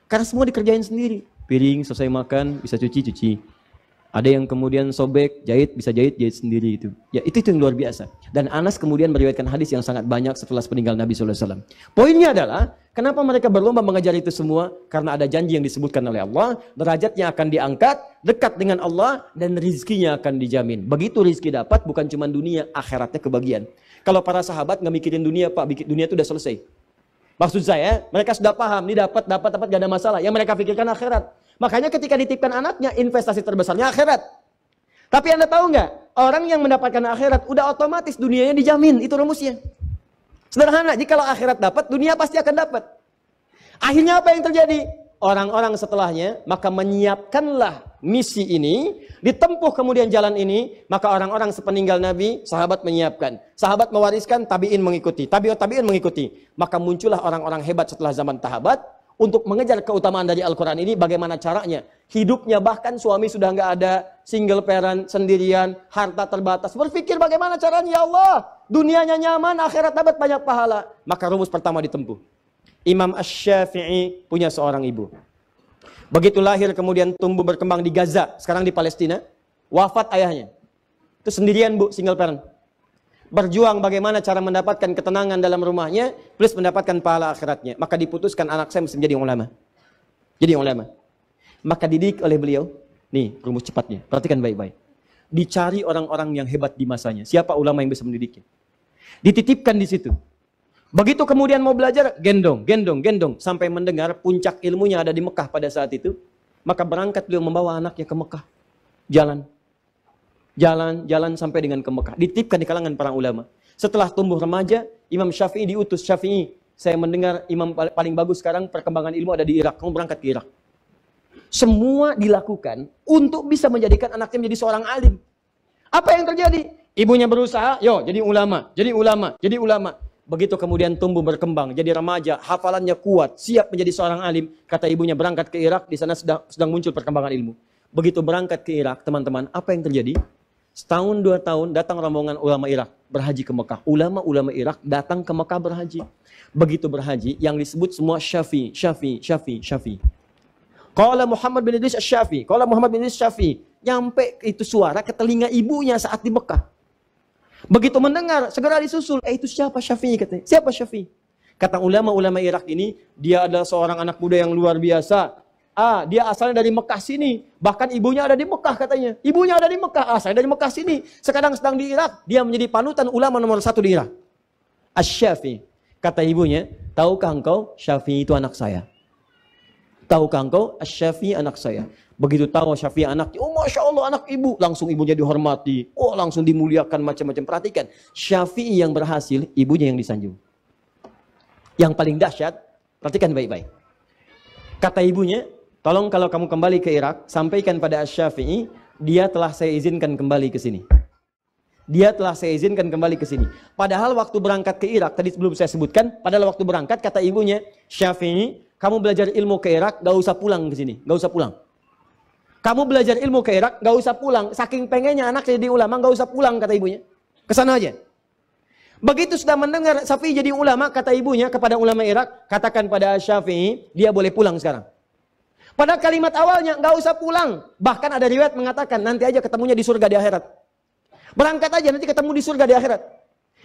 karena semua dikerjain sendiri. Piring, selesai makan, bisa cuci. Ada yang kemudian sobek, jahit, bisa jahit sendiri itu. Ya, itu yang luar biasa. Dan Anas kemudian meriwayatkan hadis yang sangat banyak setelah peninggal Nabi SAW. Poinnya adalah, kenapa mereka berlomba mengajar itu semua? Karena ada janji yang disebutkan oleh Allah, derajatnya akan diangkat, dekat dengan Allah, dan rizkinya akan dijamin. Begitu rizki dapat, bukan cuma dunia, akhiratnya kebagian. Kalau para sahabat nggak mikirin dunia, Pak, dunia itu udah selesai. Maksud saya, mereka sudah paham, ini dapat, gak ada masalah. Yang mereka pikirkan akhirat. Makanya ketika dititipkan anaknya, investasi terbesarnya akhirat. Tapi Anda tahu nggak? Orang yang mendapatkan akhirat, udah otomatis dunianya dijamin. Itu rumusnya. Sederhana, jika akhirat dapat, dunia pasti akan dapat. Akhirnya apa yang terjadi? Orang-orang setelahnya, maka menyiapkanlah misi ini, ditempuh kemudian jalan ini, maka orang-orang sepeninggal Nabi, sahabat menyiapkan. Sahabat mewariskan, tabi'in mengikuti. Tabi'in mengikuti. Maka muncullah orang-orang hebat setelah zaman sahabat, untuk mengejar keutamaan dari Al-Quran ini, bagaimana caranya? Hidupnya bahkan suami sudah nggak ada, single parent, sendirian, harta terbatas. Berpikir bagaimana caranya, ya Allah, dunianya nyaman, akhirat dapat banyak pahala. Maka rumus pertama ditempuh. Imam Asy-Syafi'i punya seorang ibu. Begitu lahir kemudian tumbuh berkembang di Gaza, sekarang di Palestina, wafat ayahnya. Itu sendirian bu, single parent. Berjuang bagaimana cara mendapatkan ketenangan dalam rumahnya, plus mendapatkan pahala akhiratnya. Maka diputuskan anak saya mesti menjadi ulama. Jadi ulama. Maka dididik oleh beliau, nih rumus cepatnya, perhatikan baik-baik. Dicari orang-orang yang hebat di masanya. Siapa ulama yang bisa mendidiknya? Dititipkan di situ. Begitu kemudian mau belajar, gendong, sampai mendengar puncak ilmunya ada di Mekah pada saat itu. Maka berangkat beliau membawa anaknya ke Mekah. Jalan sampai dengan ke Mekah. Dititipkan di kalangan para ulama. Setelah tumbuh remaja, Imam Syafi'i diutus. Syafi'i, saya mendengar imam paling bagus sekarang perkembangan ilmu ada di Irak. Kamu berangkat ke Irak. Semua dilakukan untuk bisa menjadikan anaknya menjadi seorang alim. Apa yang terjadi? Ibunya berusaha, yo jadi ulama, jadi ulama, jadi ulama. Begitu kemudian tumbuh berkembang, jadi remaja, hafalannya kuat, siap menjadi seorang alim. Kata ibunya berangkat ke Irak, di sana sedang muncul perkembangan ilmu. Begitu berangkat ke Irak, teman-teman, apa yang terjadi? Setahun, 2 tahun, datang rombongan ulama Irak, berhaji ke Mekah. Ulama-ulama Irak datang ke Mekah berhaji. Begitu berhaji, yang disebut semua Syafi'i. Qala Muhammad bin Idris Asy-Syafi'i, qala Muhammad bin Idris Asy-Syafi'i. Nyampe itu suara ke telinga ibunya saat di Mekah. Begitu mendengar, segera disusul. Itu siapa Syafi'i katanya? Siapa Syafi'i? Kata ulama-ulama Irak ini, dia adalah seorang anak muda yang luar biasa. Dia asalnya dari Mekah sini. Bahkan ibunya ada di Mekah katanya. Ibunya ada di Mekah, asalnya dari Mekah sini. Sekarang sedang di Irak. Dia menjadi panutan ulama nomor 1 di Irak. Asy-Syafi'i. Kata ibunya, tahukah engkau Syafi'i itu anak saya? Tahukah engkau Asy-Syafi'i anak saya? Begitu tahu Syafi'i anaknya, oh Masya Allah anak ibu. Langsung ibunya dihormati. Oh langsung dimuliakan macam-macam. Perhatikan, Syafi'i yang berhasil, ibunya yang disanjung. Yang paling dahsyat, perhatikan baik-baik. Kata ibunya, tolong kalau kamu kembali ke Irak, sampaikan pada Asy-Syafi'i, dia telah saya izinkan kembali ke sini. Dia telah saya izinkan kembali ke sini. Padahal waktu berangkat ke Irak, tadi sebelum saya sebutkan, padahal waktu berangkat, kata ibunya, Syafi'i, kamu belajar ilmu ke Irak, gak usah pulang ke sini. Gak usah pulang. Kamu belajar ilmu ke Irak, gak usah pulang. Saking pengennya anak jadi ulama, gak usah pulang, kata ibunya. Kesana aja. Begitu sudah mendengar Syafi'i jadi ulama, kata ibunya kepada ulama Irak, katakan pada Syafi'i, dia boleh pulang sekarang. Pada kalimat awalnya, gak usah pulang. Bahkan ada riwayat mengatakan, nanti aja ketemunya di surga di akhirat. Berangkat aja, nanti ketemu di surga di akhirat.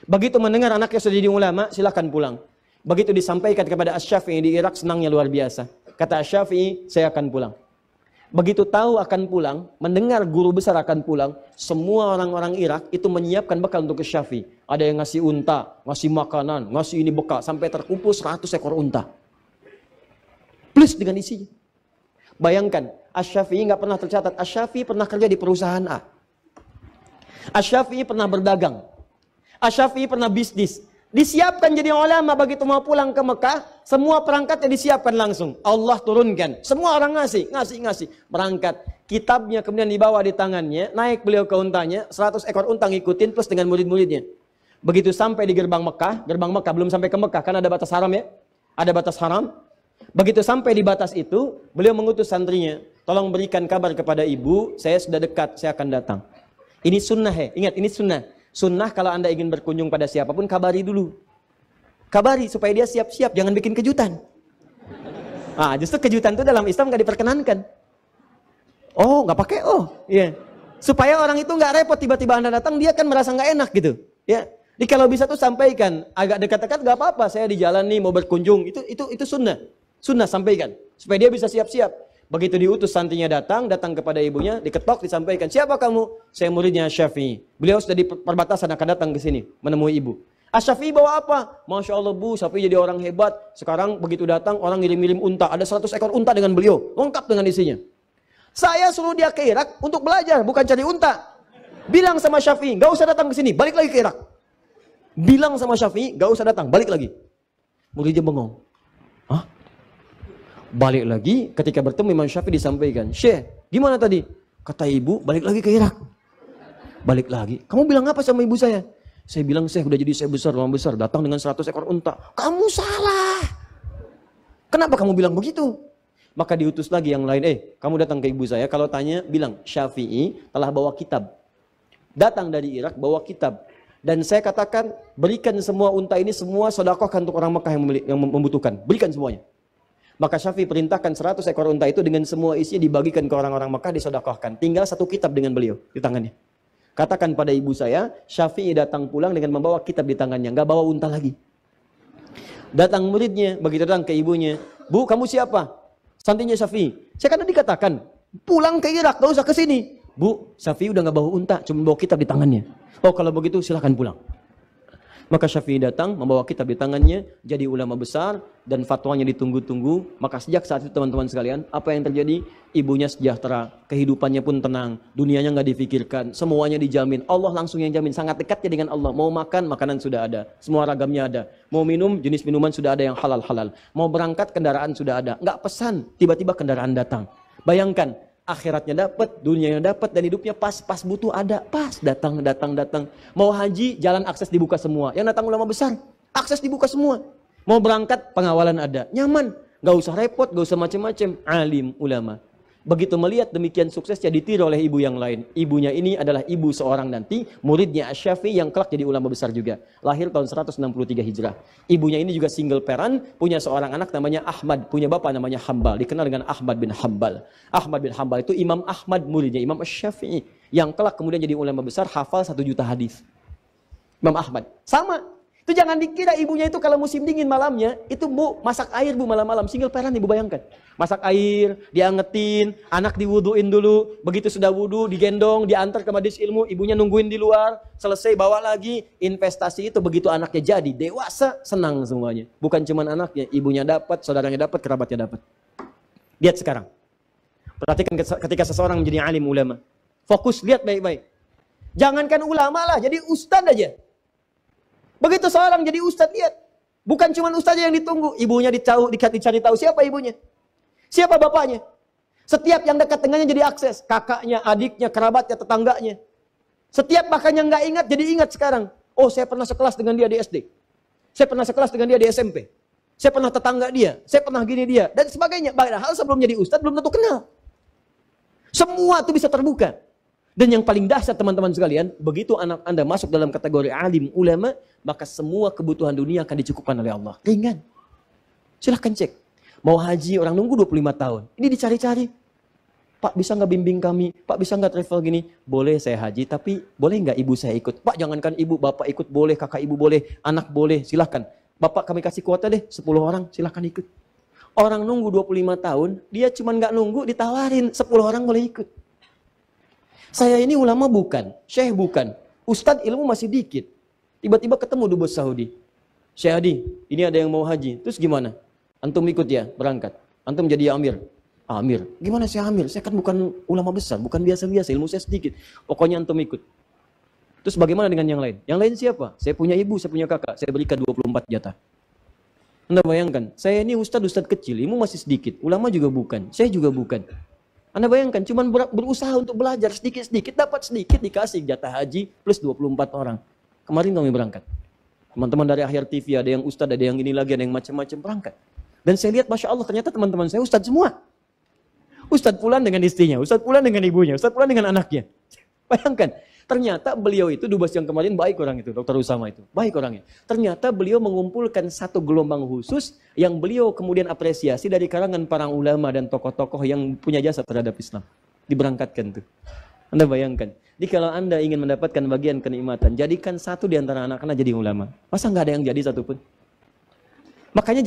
Begitu mendengar anaknya sudah jadi ulama, silakan pulang. Begitu disampaikan kepada Asy-Syafi'i di Irak, senangnya luar biasa. Kata Asy-Syafi'i, saya akan pulang. Begitu tahu akan pulang, mendengar guru besar akan pulang, semua orang-orang Irak itu menyiapkan bekal untuk ke Syafi'i. Ada yang ngasih unta, ngasih makanan, ngasih ini bekal, sampai terkumpul 100 ekor unta. Plus dengan isinya. Bayangkan, Asy-Syafi'i nggak pernah tercatat. Asy-Syafi'i pernah kerja di perusahaan A. Asy-Syafi'i pernah berdagang. Asy-Syafi'i pernah bisnis. Disiapkan jadi ulama, begitu mau pulang ke Mekah, semua perangkatnya disiapkan langsung. Allah turunkan. Semua orang ngasih. Berangkat. Kitabnya kemudian dibawa di tangannya, naik beliau ke untanya, 100 ekor unta ngikutin plus dengan murid-muridnya. Begitu sampai di gerbang Mekah belum sampai ke Mekah, kan ada batas haram ya? Ada batas haram. Begitu sampai di batas itu, beliau mengutus santrinya, tolong berikan kabar kepada ibu, saya sudah dekat, saya akan datang. Ini sunnah ya, ingat ini sunnah. Sunnah kalau Anda ingin berkunjung pada siapapun, kabari dulu. Kabari supaya dia siap-siap, jangan bikin kejutan. Justru kejutan itu dalam Islam nggak diperkenankan. Oh, nggak pakai iya. Supaya orang itu nggak repot, tiba-tiba Anda datang, dia kan merasa nggak enak gitu. Ya. Jadi kalau bisa tuh sampaikan, agak dekat-dekat nggak apa-apa, saya di jalan nih mau berkunjung, itu sunnah. Sunnah sampaikan, supaya dia bisa siap-siap. Begitu diutus santrinya datang kepada ibunya, diketok, disampaikan, siapa kamu? Saya muridnya Syafi'i. Beliau sudah di perbatasan akan datang ke sini, menemui ibu. Syafi'i bawa apa? Masya Allah bu, Syafi'i jadi orang hebat. Sekarang begitu datang, orang ngirim-ngirim unta. Ada 100 ekor unta dengan beliau, lengkap dengan isinya. Saya suruh dia ke Irak untuk belajar, bukan cari unta. Bilang sama Syafi'i, gak usah datang ke sini, balik lagi ke Irak. Bilang sama Syafi'i, gak usah datang, balik lagi. Muridnya bengong. Balik lagi, ketika bertemu Imam Syafi'i disampaikan, Syekh, gimana tadi? Kata ibu, balik lagi ke Irak. Balik lagi. Kamu bilang apa sama ibu saya? Saya bilang, Syekh, udah jadi saya besar, ulama besar, datang dengan 100 ekor unta. Kamu salah. Kenapa kamu bilang begitu? Maka diutus lagi yang lain, kamu datang ke ibu saya, kalau tanya, bilang, Syafi'i telah bawa kitab. Datang dari Irak, bawa kitab. Dan saya katakan, berikan semua unta ini, semua sedekahkan untuk orang Mekah yang membutuhkan. Berikan semuanya. Maka Syafi'i perintahkan 100 ekor unta itu dengan semua isinya dibagikan ke orang-orang Mekah, disedekahkan. Tinggal 1 kitab dengan beliau di tangannya. Katakan pada ibu saya, Syafi'i datang pulang dengan membawa kitab di tangannya, nggak bawa unta lagi. Datang muridnya, begitu datang ke ibunya, Bu, kamu siapa? Santrinya Syafi'i. Saya kan tadi katakan, pulang ke Irak, nggak usah ke sini. Bu, Syafi'i udah nggak bawa unta, cuma bawa kitab di tangannya. Oh, kalau begitu silakan pulang. Maka Syafi'i datang, membawa kitab di tangannya, jadi ulama besar, dan fatwanya ditunggu-tunggu. Maka sejak saat itu teman-teman sekalian, apa yang terjadi? Ibunya sejahtera, kehidupannya pun tenang, dunianya nggak difikirkan, semuanya dijamin. Allah langsung yang jamin, sangat dekatnya dengan Allah. Mau makan, makanan sudah ada, semua ragamnya ada. Mau minum, jenis minuman sudah ada yang halal-halal. Mau berangkat, kendaraan sudah ada. Nggak pesan, tiba-tiba kendaraan datang. Bayangkan, akhiratnya dapat, dunianya dapat, dan hidupnya pas butuh ada, pas datang. Mau haji, jalan akses dibuka semua. Yang datang ulama besar, akses dibuka semua. Mau berangkat, pengawalan ada, nyaman, gak usah repot, gak usah macam-macam. Alim ulama. Begitu melihat demikian suksesnya ditiru oleh ibu yang lain. Ibunya ini adalah ibu seorang nanti, muridnya Asy-Syafi'i yang kelak jadi ulama besar juga. Lahir tahun 163 Hijrah. Ibunya ini juga single parent, punya seorang anak namanya Ahmad, punya bapak namanya Hambal, dikenal dengan Ahmad bin Hambal. Ahmad bin Hambal itu Imam Ahmad, muridnya Imam Asy-Syafi'i, yang kelak kemudian jadi ulama besar, hafal 1 juta hadis. Imam Ahmad. Sama. Itu jangan dikira ibunya itu kalau musim dingin malamnya, itu bu, masak air bu malam-malam. Single parent ibu bayangkan. Masak air, diangetin, anak diwuduin dulu. Begitu sudah wudu, digendong, diantar ke majelis ilmu. Ibunya nungguin di luar, selesai bawa lagi. Investasi itu begitu anaknya jadi, dewasa, senang semuanya. Bukan cuma anaknya, ibunya dapat, saudaranya dapat, kerabatnya dapat. Lihat sekarang. Perhatikan ketika seseorang menjadi alim ulama. Fokus, lihat baik-baik. Jangankan ulama lah, jadi ustadz aja. Begitu seorang jadi ustadz, lihat. Bukan cuma ustadznya yang ditunggu. Ibunya dicari tahu siapa ibunya. Siapa bapaknya. Setiap yang dekat dengannya jadi akses. Kakaknya, adiknya, kerabatnya, tetangganya. Setiap bahkan yang nggak ingat, jadi ingat sekarang. Oh, saya pernah sekelas dengan dia di SD. Saya pernah sekelas dengan dia di SMP. Saya pernah tetangga dia. Saya pernah gini dia. Dan sebagainya. Padahal sebelum jadi ustadz, belum tentu kenal. Semua itu bisa terbuka. Dan yang paling dahsyat teman-teman sekalian, begitu anak Anda masuk dalam kategori alim ulama, maka semua kebutuhan dunia akan dicukupkan oleh Allah. Ringan. Silahkan cek. Mau haji, orang nunggu 25 tahun. Ini dicari-cari. Pak bisa nggak bimbing kami? Pak bisa nggak travel gini? Boleh saya haji, tapi boleh nggak ibu saya ikut? Pak jangankan ibu, bapak ikut boleh, kakak ibu boleh, anak boleh, silahkan. Bapak kami kasih kuota deh, 10 orang, silahkan ikut. Orang nunggu 25 tahun, dia cuma nggak nunggu, ditawarin, 10 orang boleh ikut. Saya ini ulama bukan, syekh bukan, ustadz ilmu masih dikit. Tiba-tiba ketemu dubes Saudi. Syekh Hadi, ini ada yang mau haji. Terus gimana? Antum ikut ya, berangkat. Antum jadi amir. Amir. Gimana saya amir? Saya kan bukan ulama besar, bukan biasa-biasa, ilmu saya sedikit. Pokoknya antum ikut. Terus bagaimana dengan yang lain? Yang lain siapa? Saya punya ibu, saya punya kakak. Saya berikan 24 jatah. Anda bayangkan, saya ini ustadz kecil, ilmu masih sedikit. Ulama juga bukan, saya juga bukan. Anda bayangkan, cuma berusaha untuk belajar sedikit-sedikit, dapat sedikit, dikasih jatah haji plus 24 orang. Kemarin kami berangkat. Teman-teman dari Akhir TV, ada yang ustadz, ada yang ini lagi, ada yang macam-macam berangkat. Dan saya lihat, Masya Allah, ternyata teman-teman saya ustadz semua. Ustadz Fulan dengan istrinya, Ustadz Fulan dengan ibunya, Ustadz Fulan dengan anaknya. Bayangkan, ternyata beliau itu, dubes yang kemarin baik orang itu, Dr. Usama itu, baik orangnya. Ternyata beliau mengumpulkan satu gelombang khusus yang beliau kemudian apresiasi dari kalangan para ulama dan tokoh-tokoh yang punya jasa terhadap Islam. Diberangkatkan tuh. Anda bayangkan, jadi kalau Anda ingin mendapatkan bagian kenikmatan, jadikan satu di antara anak-anak jadi ulama. Masa nggak ada yang jadi satupun? Makanya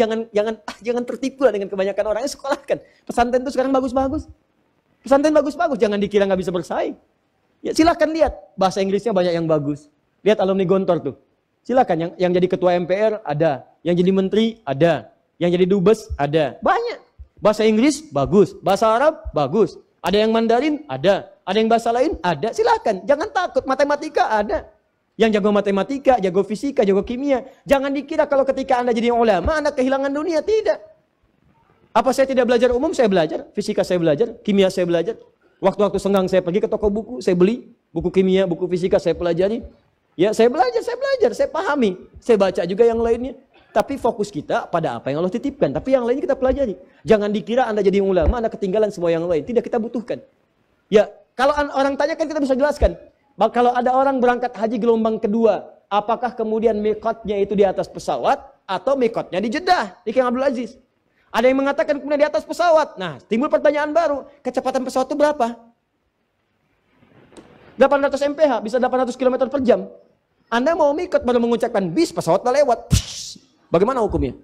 jangan tertipu lah dengan kebanyakan orang yang sekolahkan. Pesantren itu sekarang bagus-bagus. Pesantren bagus-bagus, jangan dikira nggak bisa bersaing. Ya silakan lihat, bahasa Inggrisnya banyak yang bagus. Lihat alumni Gontor tuh. Silakan yang jadi ketua MPR ada, yang jadi menteri ada, yang jadi dubes ada. Banyak. Bahasa Inggris bagus, bahasa Arab bagus. Ada yang Mandarin ada yang bahasa lain ada. Silakan, jangan takut, matematika ada. Yang jago matematika, jago fisika, jago kimia. Jangan dikira kalau ketika Anda jadi ulama, Anda kehilangan dunia. Tidak. Apa saya tidak belajar umum? Saya belajar. Fisika saya belajar. Kimia saya belajar. Waktu-waktu senggang saya pergi ke toko buku. Saya beli buku kimia, buku fisika saya pelajari. Ya saya belajar. Saya pahami. Saya baca juga yang lainnya. Tapi fokus kita pada apa yang Allah titipkan. Tapi yang lainnya kita pelajari. Jangan dikira Anda jadi ulama, Anda ketinggalan semua yang lain. Tidak, kita butuhkan. Ya, kalau orang tanya kan kita bisa jelaskan. Kalau ada orang berangkat haji gelombang kedua, apakah kemudian mikotnya itu di atas pesawat atau mikotnya di Jeddah, di King Abdul Aziz? Ada yang mengatakan kemudian di atas pesawat. Nah, timbul pertanyaan baru, kecepatan pesawat itu berapa? 800 mph, bisa 800 km per jam. Anda mau mikot baru mengucapkan bis, pesawat udah lewat. Psh, bagaimana hukumnya?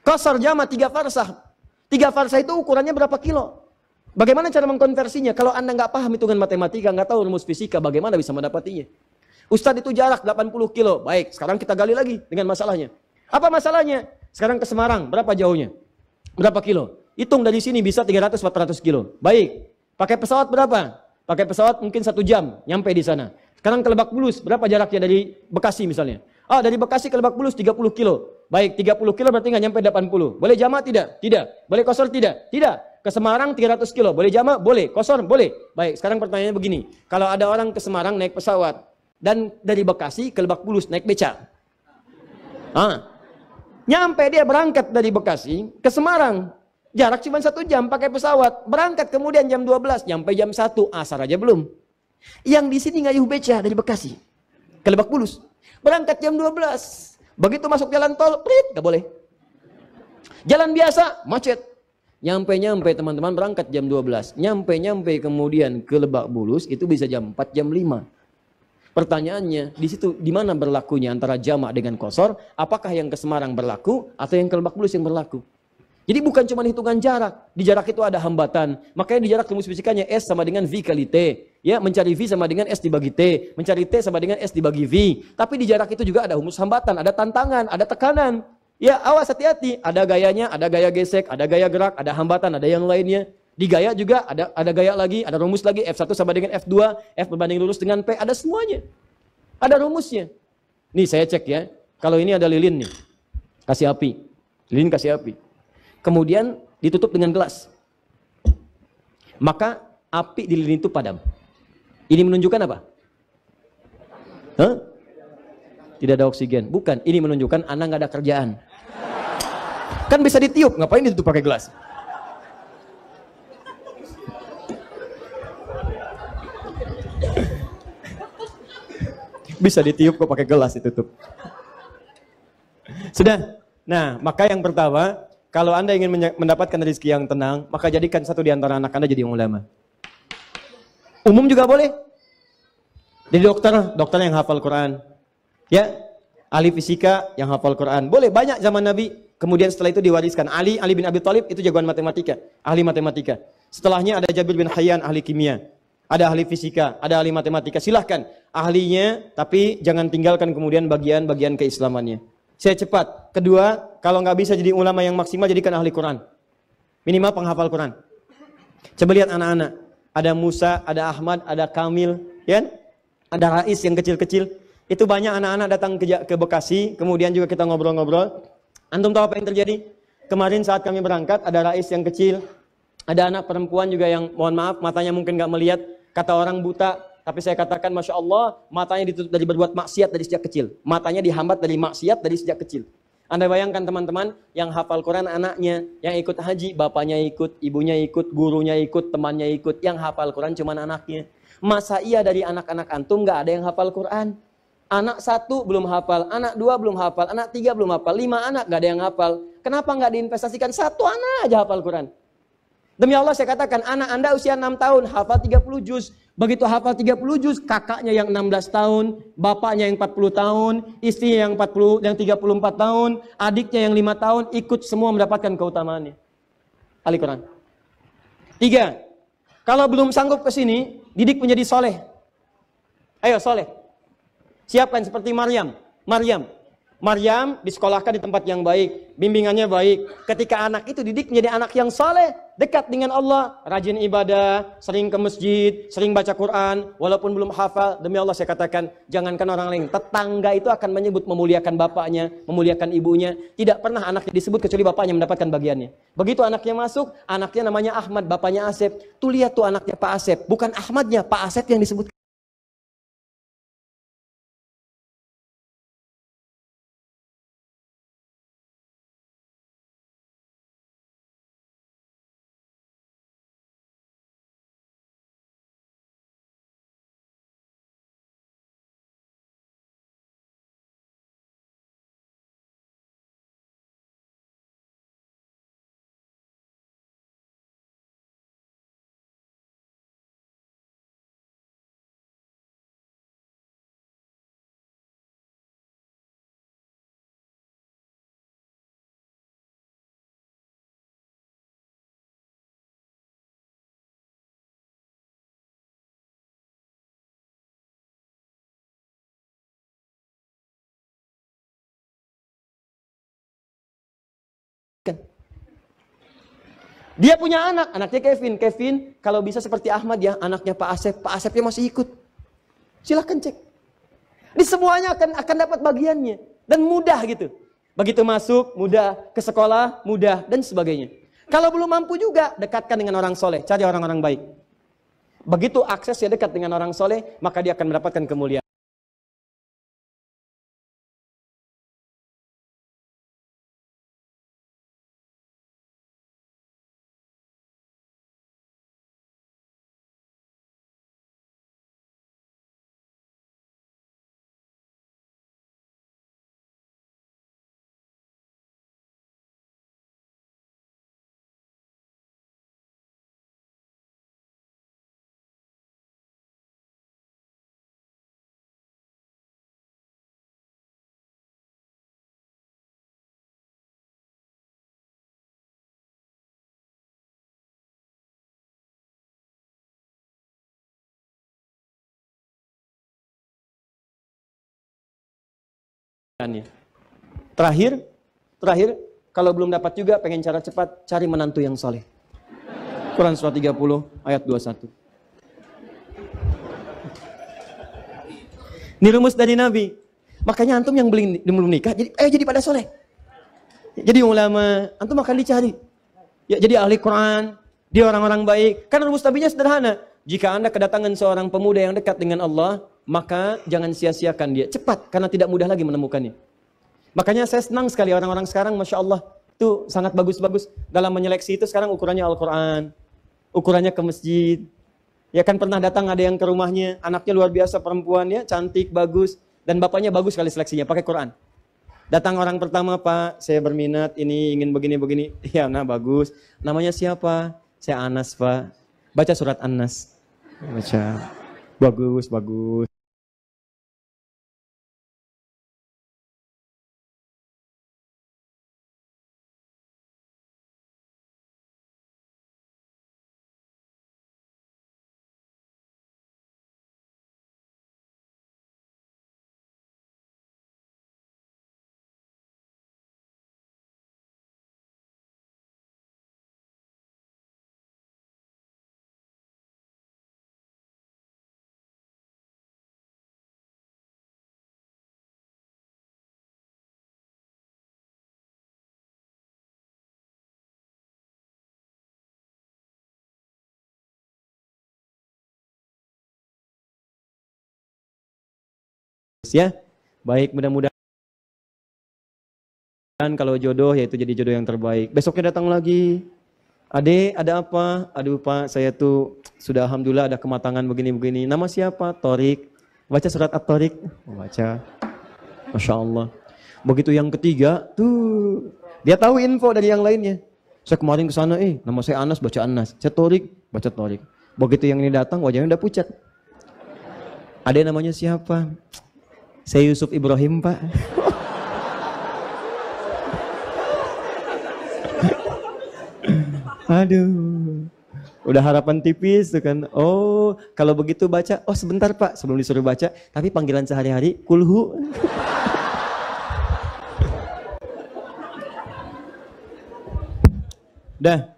Qasar jama 3 farsah. 3 farsah itu ukurannya berapa kilo? Bagaimana cara mengkonversinya? Kalau Anda nggak paham hitungan matematika, nggak tahu rumus fisika, bagaimana bisa mendapatinya? Ustadz itu jarak 80 kilo. Baik, sekarang kita gali lagi dengan masalahnya. Apa masalahnya? Sekarang ke Semarang, berapa jauhnya? Berapa kilo? Hitung dari sini bisa 300-400 kilo. Baik, pakai pesawat berapa? Pakai pesawat mungkin 1 jam, nyampe di sana. Sekarang ke Lebak Bulus, berapa jaraknya dari Bekasi misalnya? Dari Bekasi ke Lebak Bulus 30 kilo. Baik, 30 kilo berarti nggak nyampe 80. Boleh jamak tidak? Tidak. Boleh qasar tidak? Tidak. ke Semarang 300 kilo, boleh jamak? Boleh. Qashar? Boleh. Baik, sekarang pertanyaannya begini. Kalau ada orang ke Semarang naik pesawat, dan dari Bekasi ke Lebak Bulus naik beca. Nyampe dia berangkat dari Bekasi ke Semarang. Jarak cuma 1 jam pakai pesawat. Berangkat kemudian jam 12, nyampe jam 1, asar aja belum. Yang di sini ngayuh beca dari Bekasi ke Lebak Bulus. Berangkat jam 12. Begitu masuk jalan tol, prit, gak boleh. Jalan biasa, macet. Nyampe teman-teman berangkat jam 12. Nyampe kemudian ke Lebak Bulus itu bisa jam 4, jam 5. Pertanyaannya, di situ di mana berlakunya antara jamak dengan qashar? Apakah yang ke Semarang berlaku atau yang ke Lebak Bulus yang berlaku? Jadi bukan cuma hitungan jarak. Di jarak itu ada hambatan. Makanya di jarak rumus fisikanya S sama dengan V kali T. Ya, mencari V sama dengan S dibagi T. Mencari T sama dengan S dibagi V. Tapi di jarak itu juga ada rumus hambatan, ada tantangan, ada tekanan. Ya, awas hati-hati. Ada gayanya, ada gaya gesek, ada gaya gerak, ada hambatan, ada yang lainnya. Di gaya juga ada gaya lagi, ada rumus lagi. F1 sama dengan F2, F berbanding lurus dengan P. Ada semuanya. Ada rumusnya. Nih saya cek ya. Kalau ini ada lilin nih. Kasih api. Lilin kasih api. Kemudian ditutup dengan gelas. Maka api di lilin itu padam. Ini menunjukkan apa? Tidak ada oksigen. Bukan. Ini menunjukkan Anda nggak ada kerjaan. Kan bisa ditiup. Ngapain ditutup pakai gelas? Bisa ditiup kok pakai gelas ditutup. Sudah. Nah, maka yang pertama, kalau Anda ingin mendapatkan rezeki yang tenang, maka jadikan satu di antara anak Anda jadi ulama. Umum juga boleh. Jadi dokter yang hafal Quran. Ya, ahli fisika yang hafal Quran. Boleh, banyak zaman Nabi. Kemudian setelah itu diwariskan. Ali bin Abi Thalib itu jagoan matematika, ahli matematika. Setelahnya ada Jabir bin Hayyan, ahli kimia. Ada ahli fisika, ada ahli matematika. Silahkan ahlinya, tapi jangan tinggalkan kemudian bagian-bagian keislamannya. Saya cepat. Kedua, kalau nggak bisa jadi ulama yang maksimal, jadikan ahli Quran. Minimal penghafal Quran. Coba lihat anak-anak. Ada Musa, ada Ahmad, ada Kamil, ya? Ada Rais yang kecil-kecil. Itu banyak anak-anak datang ke Bekasi, kemudian juga kita ngobrol-ngobrol. Antum tahu apa yang terjadi? Kemarin saat kami berangkat, ada Rais yang kecil, ada anak perempuan juga yang, mohon maaf, matanya mungkin nggak melihat, kata orang buta, tapi saya katakan, Masya Allah, matanya ditutup dari berbuat maksiat dari sejak kecil. Matanya dihambat dari maksiat dari sejak kecil. Anda bayangkan teman-teman, yang hafal Quran anaknya, yang ikut haji, bapaknya ikut, ibunya ikut, gurunya ikut, temannya ikut, yang hafal Quran cuma anaknya. Masa iya dari anak-anak antum nggak ada yang hafal Quran? Anak 1 belum hafal, anak 2 belum hafal, anak 3 belum hafal, 5 anak nggak ada yang hafal. Kenapa nggak diinvestasikan 1 anak aja hafal Quran? Demi Allah saya katakan, anak Anda usia 6 tahun, hafal 30 juz. Begitu hafal 30 juz, kakaknya yang 16 tahun, bapaknya yang 40 tahun, istri yang 34 tahun, adiknya yang 5 tahun, ikut semua mendapatkan keutamaannya. Ahli Quran. 3, kalau belum sanggup ke sini, didik menjadi soleh. Ayo soleh. Siapkan seperti Maryam. Maryam disekolahkan di tempat yang baik, bimbingannya baik. Ketika anak itu didik menjadi anak yang saleh, dekat dengan Allah, rajin ibadah, sering ke masjid, sering baca Quran, walaupun belum hafal. Demi Allah saya katakan, jangankan orang lain, tetangga itu akan menyebut memuliakan bapaknya, memuliakan ibunya. Tidak pernah anaknya disebut kecuali bapaknya mendapatkan bagiannya. Begitu anaknya masuk, anaknya namanya Ahmad, bapaknya Asep. Tuh lihat tuh anaknya Pak Asep, bukan Ahmadnya, Pak Asep yang disebut. Dia punya anak, anaknya Kevin. Kevin kalau bisa seperti Ahmad ya, anaknya Pak Asep. Pak Asepnya masih ikut. Silahkan cek. Di semuanya akan dapat bagiannya. Dan mudah gitu. Begitu masuk, mudah. Ke sekolah, mudah. Dan sebagainya. Kalau belum mampu juga, dekatkan dengan orang soleh, cari orang-orang baik. Begitu aksesnya dekat dengan orang soleh, maka dia akan mendapatkan kemuliaan. Terakhir, kalau belum dapat juga pengen cara cepat, cari menantu yang soleh. Quran surah 30 ayat 21. Ini rumus dari Nabi. Makanya antum yang belum nikah, jadi pada soleh. Jadi ulama, antum akan dicari. Ya, jadi ahli Quran, dia orang-orang baik. Karena rumus Nabinya sederhana. Jika Anda kedatangan seorang pemuda yang dekat dengan Allah, maka jangan sia-siakan dia. Cepat, karena tidak mudah lagi menemukannya. Makanya saya senang sekali orang-orang sekarang, Masya Allah, itu sangat bagus-bagus. Dalam menyeleksi itu sekarang ukurannya Al-Quran, ukurannya ke masjid. Ya kan pernah datang ada yang ke rumahnya, anaknya luar biasa perempuannya, cantik, bagus. Dan bapaknya bagus sekali seleksinya, pakai Quran. Datang orang pertama, Pak, saya berminat, ini ingin begini-begini. Ya, nah bagus. Namanya siapa? Saya Anas, Pak. Baca surat An-Nas. Baca. Bagus, bagus. Ya, baik, mudah-mudahan kalau jodoh yaitu jadi jodoh yang terbaik. Besoknya datang lagi, Ade, ada apa? Aduh Pak, saya tuh sudah alhamdulillah ada kematangan begini-begini. Nama siapa? Torik. Baca surat At-Torik. Baca. Masya Allah. Begitu yang ketiga, tuh dia tahu info dari yang lainnya. Saya kemarin ke sana, nama saya Anas, baca Anas. Saya Torik, baca Torik. Begitu yang ini datang, wajahnya udah pucat. Ade, namanya siapa? Saya Yusuf Ibrahim, Pak. Aduh. Udah harapan tipis tuh kan. Oh, kalau begitu baca. Oh, sebentar, Pak, sebelum disuruh baca, tapi panggilan sehari-hari kulhu. Dah.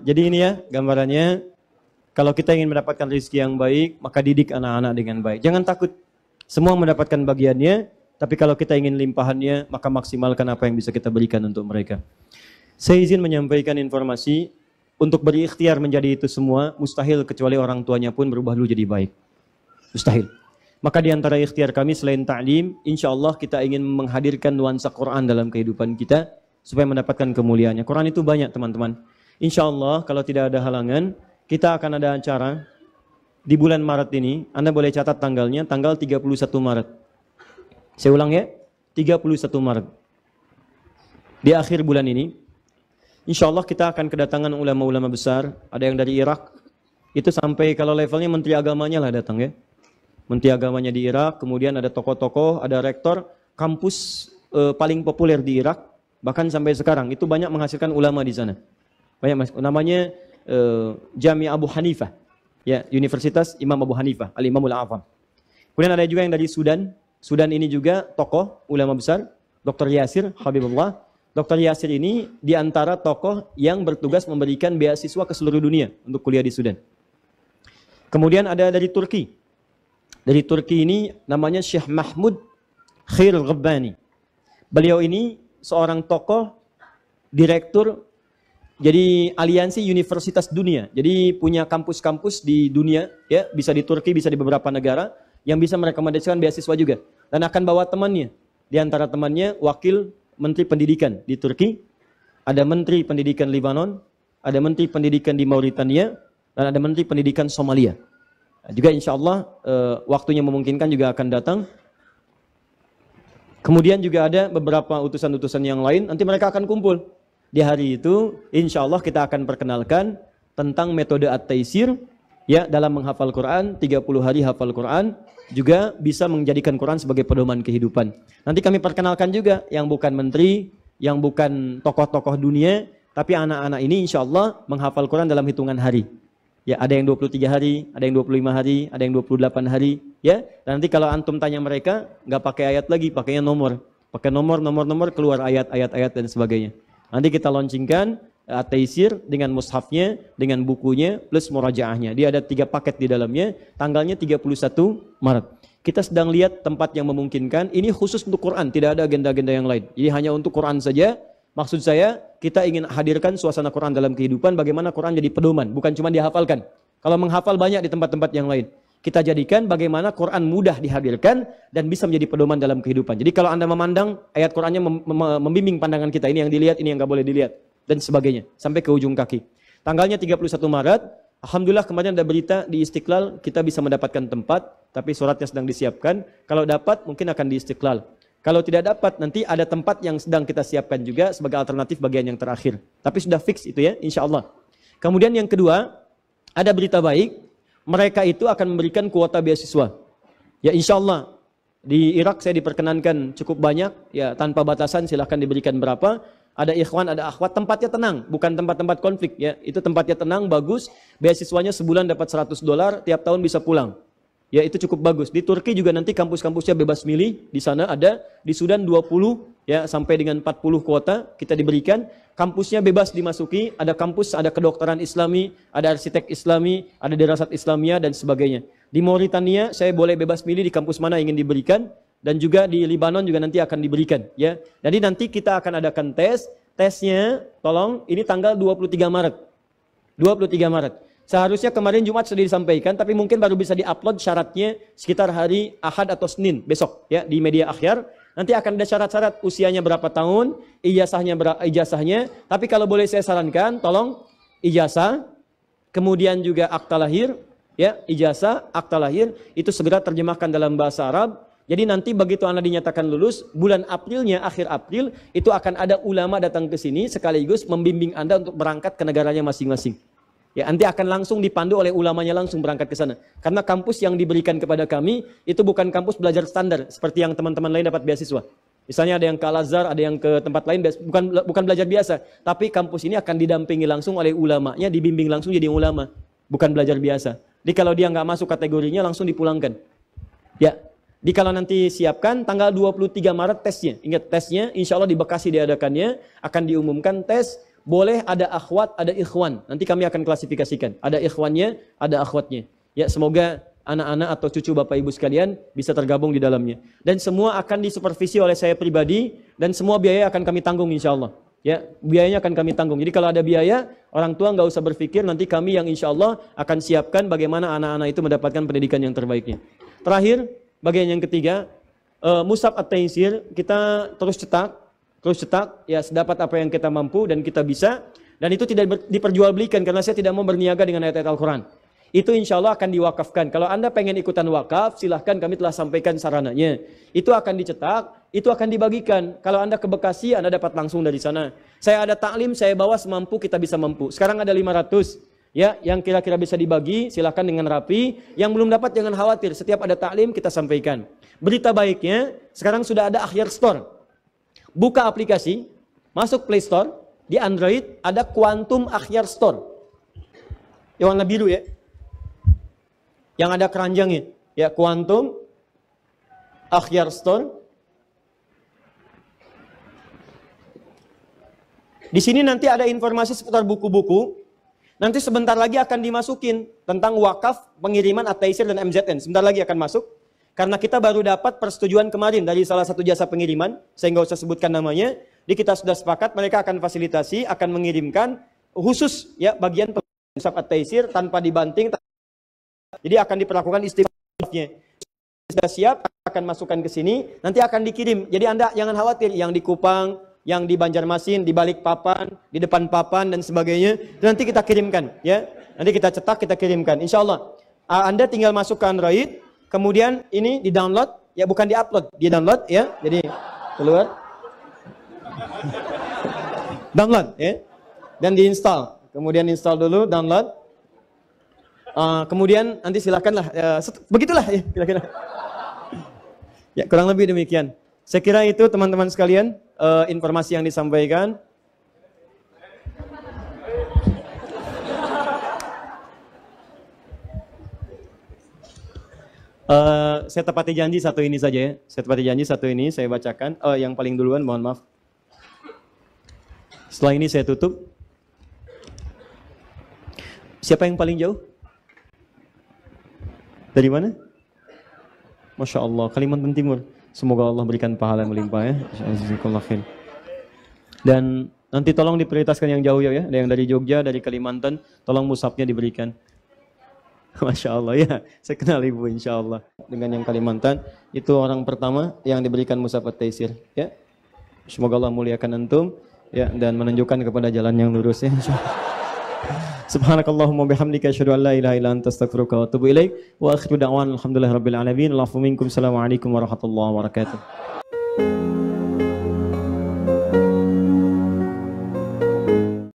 Jadi ini ya gambarannya. Kalau kita ingin mendapatkan rezeki yang baik, maka didik anak-anak dengan baik. Jangan takut. Semua mendapatkan bagiannya, tapi kalau kita ingin limpahannya, maka maksimalkan apa yang bisa kita berikan untuk mereka. Saya izin menyampaikan informasi, untuk berikhtiar menjadi itu semua, mustahil kecuali orang tuanya pun berubah dulu jadi baik. Mustahil. Maka di antara ikhtiar kami selain ta'lim, insya Allah kita ingin menghadirkan nuansa Quran dalam kehidupan kita, supaya mendapatkan kemuliaannya. Quran itu banyak teman-teman. Insya Allah kalau tidak ada halangan, kita akan ada acara di bulan Maret ini. Anda boleh catat tanggalnya, tanggal 31 Maret. Saya ulang ya, 31 Maret. Di akhir bulan ini, insya Allah kita akan kedatangan ulama-ulama besar. Ada yang dari Irak, itu sampai kalau levelnya menteri agamanya lah datang ya. Menteri agamanya di Irak, kemudian ada tokoh-tokoh, ada rektor, kampus paling populer di Irak, bahkan sampai sekarang, itu banyak menghasilkan ulama di sana. Banyak, namanya Jami Abu Hanifah. Ya, Universitas Imam Abu Hanifah, Al-Imamul A'zam. Kemudian ada juga yang dari Sudan. Sudan ini juga tokoh ulama besar, Dr. Yasir Habibullah. Dr. Yasir ini diantara tokoh yang bertugas memberikan beasiswa ke seluruh dunia untuk kuliah di Sudan. Kemudian ada dari Turki. Dari Turki ini namanya Syekh Mahmud Khair Ghabbani. Beliau ini seorang tokoh, direktur jadi aliansi universitas dunia. Jadi punya kampus-kampus di dunia, ya, bisa di Turki, bisa di beberapa negara yang bisa merekomendasikan beasiswa juga. Dan akan bawa temannya. Di antara temannya wakil menteri pendidikan di Turki, ada menteri pendidikan Lebanon, ada menteri pendidikan di Mauritania, dan ada menteri pendidikan Somalia. Nah, juga insya Allah waktunya memungkinkan juga akan datang. Kemudian juga ada beberapa utusan-utusan yang lain, nanti mereka akan kumpul. Di hari itu, insya Allah kita akan perkenalkan tentang metode at-taisir, ya, dalam menghafal Quran, 30 hari hafal Quran, juga bisa menjadikan Quran sebagai pedoman kehidupan. Nanti kami perkenalkan juga yang bukan menteri, yang bukan tokoh-tokoh dunia, tapi anak-anak ini insya Allah menghafal Quran dalam hitungan hari. Ya, ada yang 23 hari, ada yang 25 hari, ada yang 28 hari, ya. Dan nanti kalau antum tanya mereka, nggak pakai ayat lagi, pakainya nomor. Pakai nomor, keluar ayat-ayat dan sebagainya. Nanti kita launchingkan at-taisir dengan mushafnya, dengan bukunya, plus murajaahnya. Dia ada 3 paket di dalamnya, tanggalnya 31 Maret. Kita sedang lihat tempat yang memungkinkan, ini khusus untuk Quran, tidak ada agenda-agenda yang lain. Jadi hanya untuk Quran saja. Maksud saya, kita ingin hadirkan suasana Quran dalam kehidupan, bagaimana Quran jadi pedoman, bukan cuma dihafalkan. Kalau menghafal banyak di tempat-tempat yang lain. Kita jadikan bagaimana Quran mudah dihadirkan dan bisa menjadi pedoman dalam kehidupan. Jadi kalau Anda memandang ayat Qurannya membimbing pandangan kita, ini yang dilihat, ini yang nggak boleh dilihat, dan sebagainya, sampai ke ujung kaki. Tanggalnya 31 Maret, Alhamdulillah kemarin ada berita di Istiqlal, kita bisa mendapatkan tempat, tapi suratnya sedang disiapkan. Kalau dapat, mungkin akan di Istiqlal. Kalau tidak dapat, nanti ada tempat yang sedang kita siapkan juga sebagai alternatif bagian yang terakhir. Tapi sudah fix itu ya, insya Allah. Kemudian yang kedua, ada berita baik, mereka itu akan memberikan kuota beasiswa. Ya insya Allah, di Irak saya diperkenankan cukup banyak, ya tanpa batasan silahkan diberikan berapa. Ada ikhwan, ada akhwat, tempatnya tenang, bukan tempat-tempat konflik ya. Itu tempatnya tenang, bagus, beasiswanya sebulan dapat $100, tiap tahun bisa pulang. Ya itu cukup bagus. Di Turki juga nanti kampus-kampusnya bebas milih. Di sana ada, di Sudan 20 ya sampai dengan 40 kuota kita diberikan. Kampusnya bebas dimasuki, ada kampus, ada kedokteran Islami, ada arsitek Islami, ada dirasat Islamia dan sebagainya. Di Mauritania saya boleh bebas milih di kampus mana ingin diberikan, dan juga di Lebanon juga nanti akan diberikan ya. Jadi nanti kita akan adakan tes. Tesnya tolong ini tanggal 23 Maret. 23 Maret. Seharusnya kemarin Jumat sudah disampaikan, tapi mungkin baru bisa diupload syaratnya sekitar hari Ahad atau Senin besok ya di media Akhyar. Nanti akan ada syarat-syarat usianya berapa tahun, ijazahnya. Tapi kalau boleh saya sarankan, tolong ijazah, kemudian juga akta lahir, ya ijazah, akta lahir itu segera terjemahkan dalam bahasa Arab. Jadi nanti begitu Anda dinyatakan lulus, bulan Aprilnya, akhir April, itu akan ada ulama datang ke sini sekaligus membimbing Anda untuk berangkat ke negaranya masing-masing. Ya, nanti akan langsung dipandu oleh ulamanya langsung berangkat ke sana. Karena kampus yang diberikan kepada kami itu bukan kampus belajar standar seperti yang teman-teman lain dapat beasiswa. Misalnya ada yang ke Al-Azhar, ada yang ke tempat lain, bukan belajar biasa. Tapi kampus ini akan didampingi langsung oleh ulamanya, dibimbing langsung jadi ulama. Bukan belajar biasa. Jadi kalau dia nggak masuk kategorinya langsung dipulangkan. Ya, di kalau nanti siapkan tanggal 23 Maret tesnya. Ingat tesnya, insya Allah di Bekasi diadakannya, akan diumumkan tes. Boleh ada akhwat, ada ikhwan. Nanti kami akan klasifikasikan. Ada ikhwannya, ada akhwatnya. Ya, semoga anak-anak atau cucu Bapak Ibu sekalian bisa tergabung di dalamnya. Dan semua akan disupervisi oleh saya pribadi dan semua biaya akan kami tanggung insya Allah. Ya, biayanya akan kami tanggung. Jadi kalau ada biaya, orang tua nggak usah berpikir, nanti kami yang insya Allah akan siapkan bagaimana anak-anak itu mendapatkan pendidikan yang terbaiknya. Terakhir, bagian yang ketiga, Mushaf At-Taisir kita terus cetak ya sedapat apa yang kita mampu dan kita bisa, dan itu tidak diperjualbelikan karena saya tidak mau berniaga dengan ayat-ayat Al-Quran. Itu insya Allah akan diwakafkan. Kalau Anda pengen ikutan wakaf, silahkan, kami telah sampaikan sarananya. Itu akan dicetak, itu akan dibagikan. Kalau Anda ke Bekasi, Anda dapat langsung dari sana. Saya ada taklim, saya bawa semampu, kita bisa mampu. Sekarang ada 500 ya, yang kira-kira bisa dibagi, silahkan dengan rapi. Yang belum dapat jangan khawatir, setiap ada taklim kita sampaikan. Berita baiknya, sekarang sudah ada Akhyar Store. Buka aplikasi, masuk Play Store, di Android ada Quantum Akhyar Store. Yang warna biru ya. Yang ada keranjangnya. Ya, Quantum Akhyar Store. Di sini nanti ada informasi seputar buku-buku. Nanti sebentar lagi akan dimasukin tentang wakaf, pengiriman At-Taisir dan MZN. Sebentar lagi akan masuk. Karena kita baru dapat persetujuan kemarin dari salah satu jasa pengiriman, saya nggak usah sebutkan namanya. Jadi kita sudah sepakat mereka akan fasilitasi, akan mengirimkan khusus ya bagian mushaf at-taisir tanpa dibanting. Jadi akan diperlakukan istighfarnya. Sudah siap akan masukkan ke sini, nanti akan dikirim. Jadi Anda jangan khawatir yang di Kupang, yang di Banjarmasin, di balik papan, di depan papan dan sebagainya, nanti kita kirimkan ya. Nanti kita cetak, kita kirimkan. Insyaallah. Anda tinggal masukkan Android, kemudian ini di-download, ya bukan di-upload, di-download ya. Jadi keluar. Download ya. Dan diinstal. Kemudian install dulu, download. Kemudian nanti silakanlah begitulah ya kira-kira. Ya, kurang lebih demikian. Saya kira itu teman-teman sekalian informasi yang disampaikan. Saya tepati janji satu ini saja ya. Saya tepati janji satu ini saya bacakan. Yang paling duluan mohon maaf. Setelah ini saya tutup. Siapa yang paling jauh? Dari mana? Masya Allah, Kalimantan Timur. Semoga Allah berikan pahala yang melimpah ya. Dan nanti tolong diprioritaskan yang jauh ya. Ada yang dari Jogja, dari Kalimantan, tolong mushafnya diberikan. Masya Allah ya, saya kenal ibu insya Allah. Dengan yang Kalimantan, itu orang pertama yang diberikan mushaf at-taisir ya. Semoga Allah muliakan antum ya dan menunjukkan kepada jalan yang lurus ya. Subhanakallahumma bihamdika asyhadu an la ilaha illa anta astaghfiruka wa atubu ilaik wa akhiru da'wana alhamdulillahi rabbil alamin. Assalamualaikum warahmatullahi wabarakatuh.